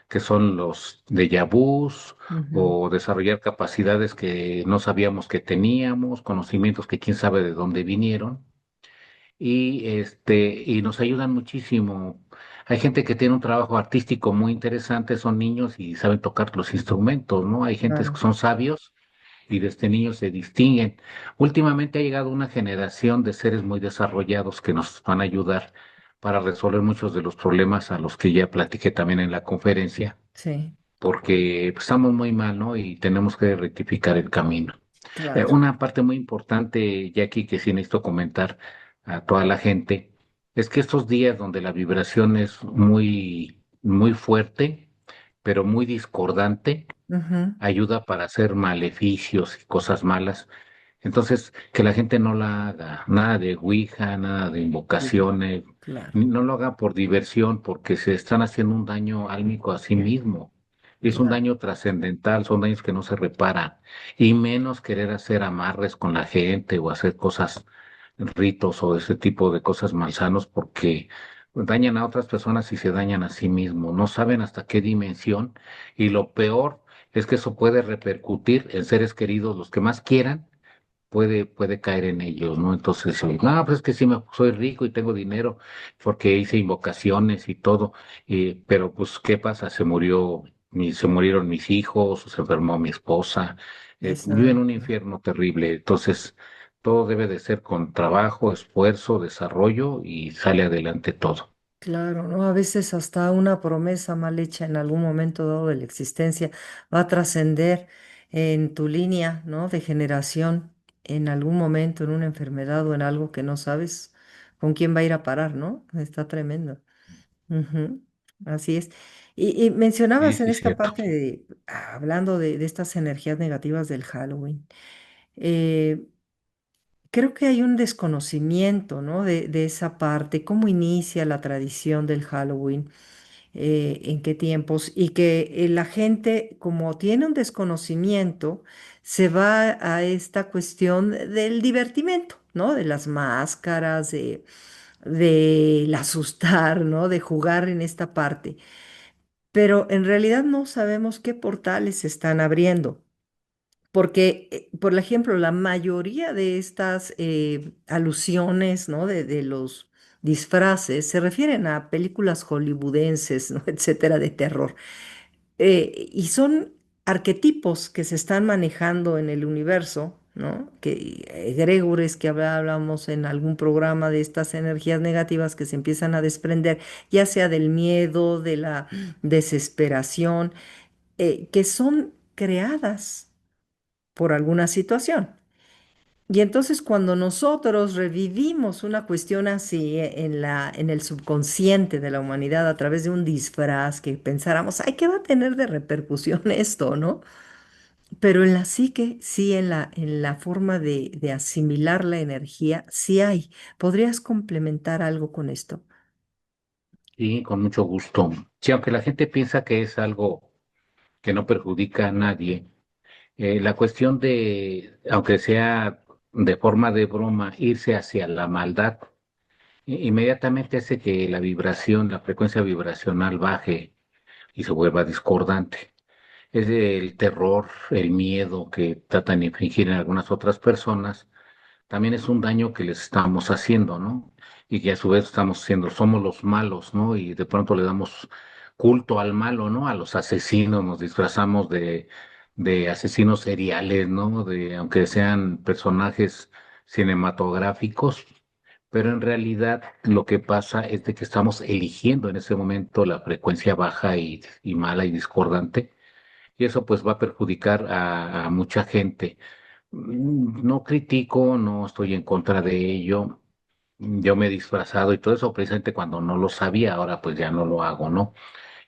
que son los déjà vus ujú, o desarrollar capacidades que no sabíamos que teníamos, conocimientos que quién sabe de dónde vinieron y nos ayudan muchísimo. Hay gente que tiene un trabajo artístico muy interesante, son niños y saben tocar los instrumentos, ¿no? Hay gentes que claro, son sabios y desde niños se distinguen. Últimamente ha llegado una generación de seres muy desarrollados que nos van a ayudar para resolver muchos de los problemas a los que ya platiqué también en la conferencia, sí, porque pues, estamos muy mal, ¿no? Y tenemos que rectificar el camino. claro, Una parte muy importante, Jackie, que sí necesito comentar a toda la gente, es que estos días donde la vibración es muy fuerte, pero muy discordante, ujú, ayuda para hacer maleficios y cosas malas. Entonces, que la gente no la haga, nada de ouija, nada de claro, invocaciones, claro, no lo haga por diversión, porque se están haciendo un daño álmico a sí mismo. Es un claro, daño trascendental, son daños que no se reparan. Y menos querer hacer amarres con la gente o hacer cosas, ritos o ese tipo de cosas malsanos, porque dañan a otras personas y se dañan a sí mismos. No saben hasta qué dimensión. Y lo peor es que eso puede repercutir en seres queridos, los que más quieran, puede caer en ellos, ¿no? Entonces, no, pues es que sí, soy rico y tengo dinero porque hice invocaciones y todo, pero pues, ¿qué pasa? Se murieron mis hijos, se enfermó mi esposa, vive en un exacto. infierno terrible. Entonces, todo debe de ser con trabajo, esfuerzo, desarrollo y sale adelante todo. Claro, ¿no? A veces hasta una promesa mal hecha en algún momento dado de la existencia va a trascender en tu línea, ¿no? De generación, en algún momento, en una enfermedad o en algo que no sabes con quién va a ir a parar, ¿no? Está tremendo. Ujú, así es. Y Sí, mencionabas en sí, esta cierto. parte hablando de estas energías negativas del Halloween, eh, creo que hay un desconocimiento, ¿no? De esa parte, cómo inicia la tradición del Halloween, en qué tiempos, y que la gente, como tiene un desconocimiento, se va a esta cuestión del divertimento, ¿no? De las máscaras, del asustar, ¿no? De jugar en esta parte. Pero en realidad no sabemos qué portales se están abriendo. Porque, por ejemplo, la mayoría de estas alusiones, ¿no? De los disfraces se refieren a películas hollywoodenses, ¿no? Etcétera, de terror. Y son arquetipos que se están manejando en el universo, ¿no? Que egregores que hablamos en algún programa de estas energías negativas que se empiezan a desprender, ya sea del miedo, de la desesperación, que son creadas por alguna situación. Y entonces cuando nosotros revivimos una cuestión así en el subconsciente de la humanidad a través de un disfraz que pensáramos, ay, ¿qué va a tener de repercusión esto, no? Pero en la psique, sí, en la forma de asimilar la energía, sí hay. ¿Podrías complementar algo con esto? Sí, con mucho gusto. Sí, aunque la gente piensa que es algo que no perjudica a nadie, la cuestión de, aunque sea de forma de broma, irse hacia la maldad, inmediatamente hace que la vibración, la frecuencia vibracional baje y se vuelva discordante. Es el terror, el miedo que tratan de infligir en algunas otras personas, también es un daño que les estamos haciendo, ¿no? Y que a su vez estamos siendo, somos los malos, ¿no? Y de pronto le damos culto al malo, ¿no? A los asesinos, nos disfrazamos de asesinos seriales, ¿no? De, aunque sean personajes cinematográficos, pero en realidad lo que pasa es de que estamos eligiendo en ese momento la frecuencia baja y mala y discordante, y eso pues va a perjudicar a mucha gente. No critico, no estoy en contra de ello. Yo me he disfrazado y todo eso precisamente cuando no lo sabía, ahora pues ya no lo hago, ¿no?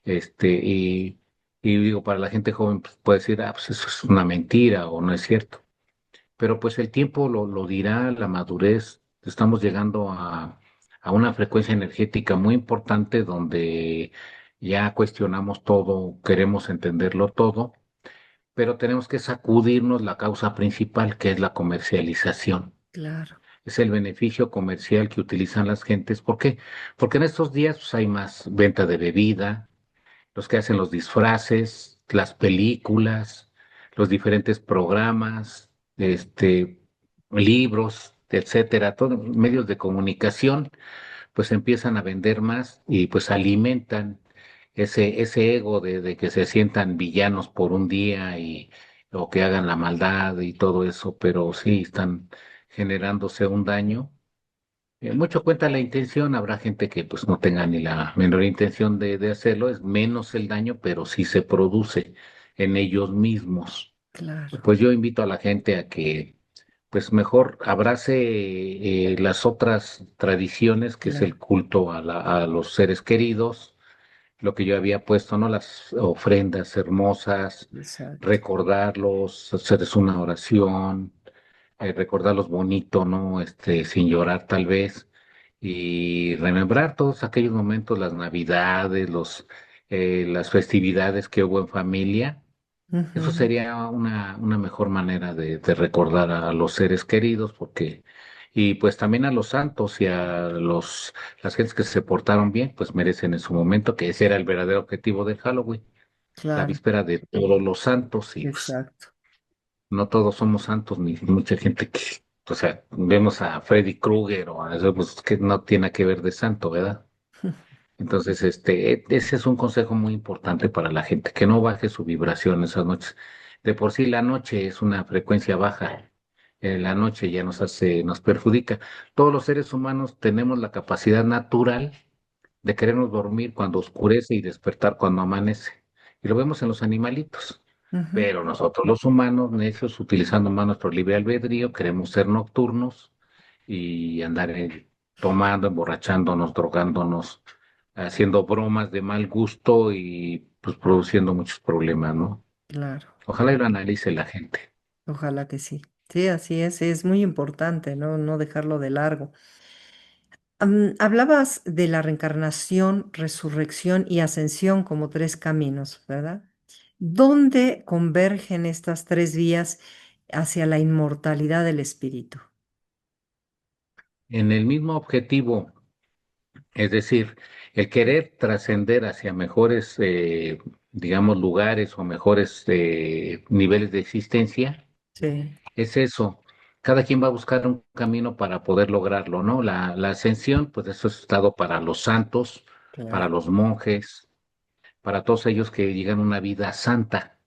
Este, y digo, para la gente joven pues, puede decir, ah, pues eso es una mentira o no es cierto. Pero pues el tiempo lo dirá, la madurez, estamos llegando a una frecuencia energética muy importante donde ya cuestionamos todo, queremos entenderlo todo, pero tenemos que sacudirnos la causa principal, que es la comercialización. Claro, Es el beneficio comercial que utilizan las gentes. ¿Por qué? Porque en estos días pues, hay más venta de bebida, los que hacen los disfraces, las películas, los diferentes programas, libros, etcétera, todos medios de comunicación pues empiezan a vender más y pues alimentan ese ego de que se sientan villanos por un día y o que hagan la maldad y todo eso, pero sí están generándose un daño. Mucho cuenta la intención, habrá gente que pues no tenga ni la menor intención de hacerlo, es menos el daño, pero sí se produce en ellos mismos. claro, Pues yo invito a la gente a que pues mejor abrace las otras tradiciones, que es el claro, culto a los seres queridos, lo que yo había puesto, ¿no? Las ofrendas hermosas, exacto. recordarlos, hacerles una oración, recordarlos bonito, ¿no? Sin llorar tal vez, y remembrar todos aquellos momentos, las navidades, las festividades que hubo en familia. Eso Ujú, sería una mejor manera de recordar a los seres queridos, porque, y pues también a los santos y a las gentes que se portaron bien, pues merecen en su momento, que ese era el verdadero objetivo del Halloween, la claro, víspera de todos los santos, y pues exacto. no todos somos santos, ni mucha gente que, o sea, vemos a Freddy Krueger o a eso, pues que no tiene que ver de santo, ¿verdad? Entonces, ese es un consejo muy importante para la gente, que no baje su vibración esas noches. De por sí la noche es una frecuencia baja, la noche ya nos perjudica. Todos los seres humanos tenemos la capacidad natural de querernos dormir cuando oscurece y despertar cuando amanece. Y lo vemos en los animalitos. Ujú, Pero nosotros los humanos, necios, utilizando más nuestro libre albedrío, queremos ser nocturnos y andar tomando, emborrachándonos, drogándonos haciendo bromas de mal gusto y pues produciendo muchos problemas, ¿no? Claro, Ojalá y lo analice la gente. ojalá que sí. Sí, así es muy importante, ¿no? No dejarlo de largo. Hablabas de la reencarnación, resurrección y ascensión como tres caminos, ¿verdad? ¿Dónde convergen estas tres vías hacia la inmortalidad del espíritu? En el mismo objetivo, es decir, el querer trascender hacia mejores, digamos, lugares o mejores niveles de existencia, Sí, es eso. Cada quien va a buscar un camino para poder lograrlo, ¿no? La ascensión, pues eso es dado para los santos, para claro. los monjes, para todos ellos que llegan a una vida santa.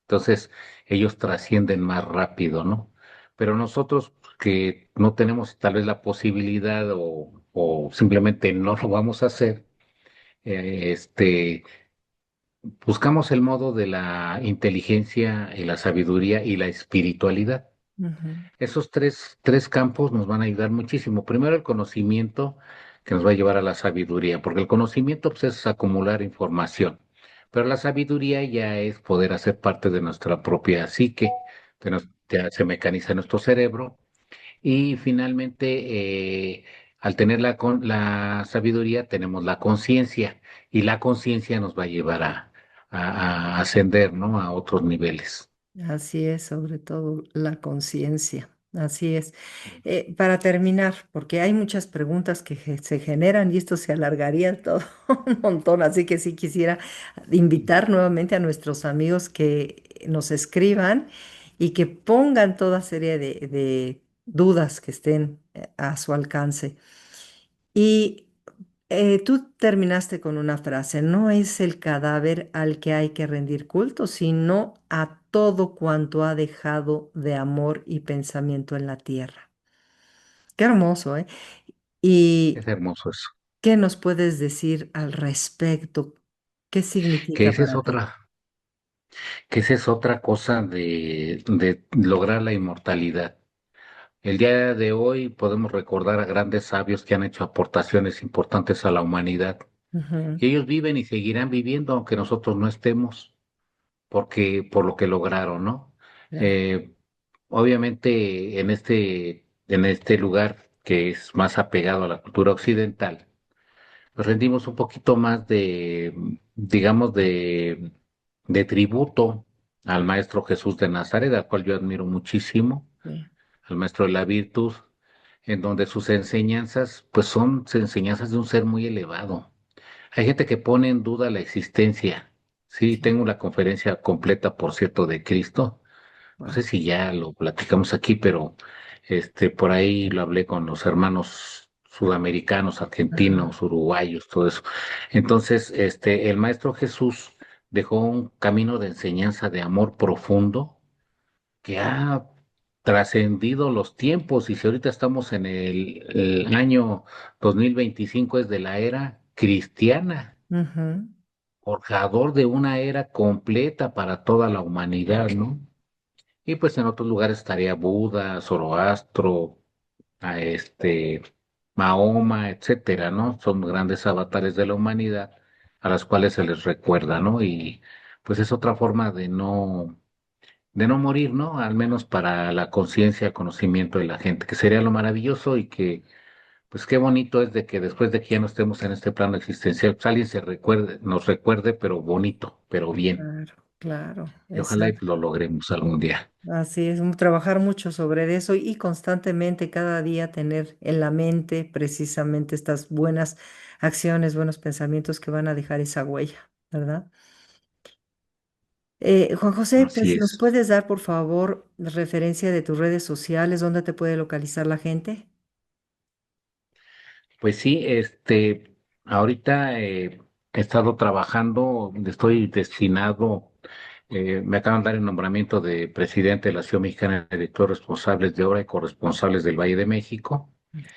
Entonces, ellos trascienden más rápido, ¿no? Pero nosotros que no tenemos tal vez la posibilidad o simplemente no lo vamos a hacer, buscamos el modo de la inteligencia y la sabiduría y la espiritualidad. Ujú, Esos tres campos nos van a ayudar muchísimo. Primero, el conocimiento que nos va a llevar a la sabiduría, porque el conocimiento pues, es acumular información, pero la sabiduría ya es poder hacer parte de nuestra propia psique, ya se mecaniza en nuestro cerebro y finalmente, al tener la sabiduría, tenemos la conciencia y la conciencia nos va a llevar a ascender, ¿no? A otros niveles. así es, sobre todo la conciencia. Así es. Para terminar, porque hay muchas preguntas que se generan y esto se alargaría todo un montón, así que sí quisiera invitar nuevamente a nuestros amigos que nos escriban y que pongan toda serie de dudas que estén a su alcance. Y tú terminaste con una frase, no es el cadáver al que hay que rendir culto, sino a todo cuanto ha dejado de amor y pensamiento en la tierra. Qué hermoso, ¿eh? Es ¿Y hermoso eso. qué nos puedes decir al respecto? ¿Qué Que significa esa es para ti? otra, que esa es otra cosa de lograr la inmortalidad. El día de hoy podemos recordar a grandes sabios que han hecho aportaciones importantes a la humanidad. Ujú, Y ellos viven y seguirán viviendo aunque nosotros no estemos, porque por lo que lograron, ¿no? ya, Eh, Obviamente en este lugar que es más apegado a la cultura occidental, pues rendimos un poquito más digamos, de tributo al Maestro Jesús de Nazaret, al cual yo admiro muchísimo, sí, al Maestro de la Virtud, en donde sus enseñanzas, pues son enseñanzas de un ser muy elevado. Hay gente que pone en duda la existencia. Sí, sí, tengo la conferencia completa, por cierto, de Cristo. No wow, sé si ya lo platicamos aquí, pero por ahí lo hablé con los hermanos sudamericanos, ajá, argentinos, uruguayos, todo eso. Entonces, el Maestro Jesús dejó un camino de enseñanza de amor profundo que ha trascendido los tiempos. Y si ahorita estamos en el año 2025, es de la era cristiana, ujú, forjador de una era completa para toda la humanidad, ¿no? Y pues en otros lugares estaría Buda, Zoroastro, a Mahoma, etcétera, ¿no? Son grandes avatares de la humanidad a las cuales se les recuerda, ¿no? Y pues es otra forma de no morir, ¿no? Al menos para la conciencia, el conocimiento de la gente, que sería lo maravilloso y que, pues qué bonito es de que después de que ya no estemos en este plano existencial, pues alguien se recuerde, nos recuerde, pero bonito, pero bien. claro, claro, Y ojalá y exacto. lo logremos algún día. Así es, trabajar mucho sobre eso y constantemente cada día tener en la mente precisamente estas buenas acciones, buenos pensamientos que van a dejar esa huella, ¿verdad? Juan José, Así pues nos es. puedes dar por favor referencia de tus redes sociales, dónde te puede localizar la gente. Pues sí, ahorita he estado trabajando, estoy destinado, me acaban de dar el nombramiento de presidente de la Asociación Mexicana de Directores Responsables de Obra y Corresponsables del Valle de México.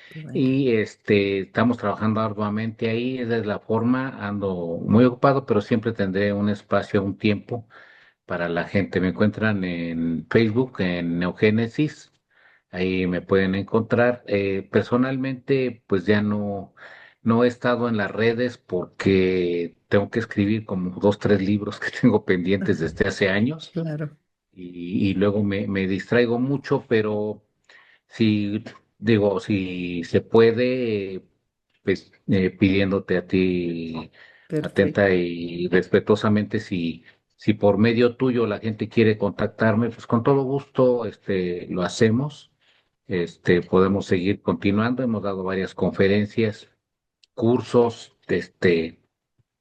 Qué bueno. Y estamos trabajando arduamente ahí, esa es la forma, ando muy ocupado, pero siempre tendré un espacio, un tiempo para la gente. Me encuentran en Facebook, en Neogénesis, ahí me pueden encontrar. Personalmente, pues ya no. no he estado en las redes porque tengo que escribir como 2, 3 libros que tengo pendientes desde hace años Claro, y luego me distraigo mucho, pero si digo, si se puede, pues pidiéndote a ti perfecto. atenta y respetuosamente, si por medio tuyo la gente quiere contactarme, pues con todo gusto, lo hacemos. Podemos seguir continuando. Hemos dado varias conferencias, cursos,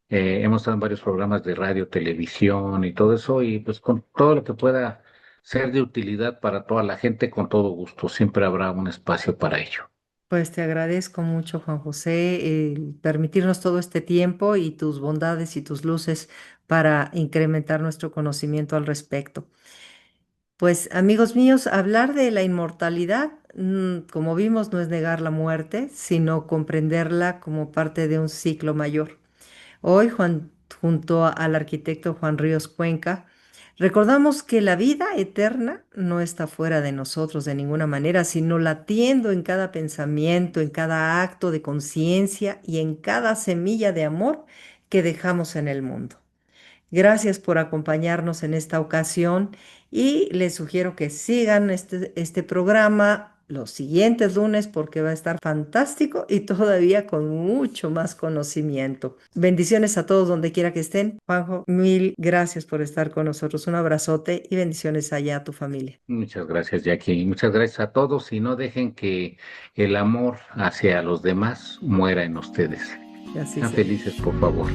hemos estado en varios programas de radio, televisión y todo eso, y pues con todo lo que pueda ser de utilidad para toda la gente, con todo gusto, siempre habrá un espacio para ello. Pues te agradezco mucho, Juan José, el permitirnos todo este tiempo y tus bondades y tus luces para incrementar nuestro conocimiento al respecto. Pues amigos míos, hablar de la inmortalidad, como vimos, no es negar la muerte, sino comprenderla como parte de un ciclo mayor. Hoy, junto al arquitecto Juan Ríos Cuenca, recordamos que la vida eterna no está fuera de nosotros de ninguna manera, sino latiendo en cada pensamiento, en cada acto de conciencia y en cada semilla de amor que dejamos en el mundo. Gracias por acompañarnos en esta ocasión y les sugiero que sigan este programa los siguientes lunes porque va a estar fantástico y todavía con mucho más conocimiento. Bendiciones a todos donde quiera que estén. Juanjo, mil gracias por estar con nosotros. Un abrazote y bendiciones allá a tu familia. Muchas gracias, Jackie. Muchas gracias a todos y no dejen que el amor hacia los demás muera en ustedes. Que así Sean sea. felices, por favor.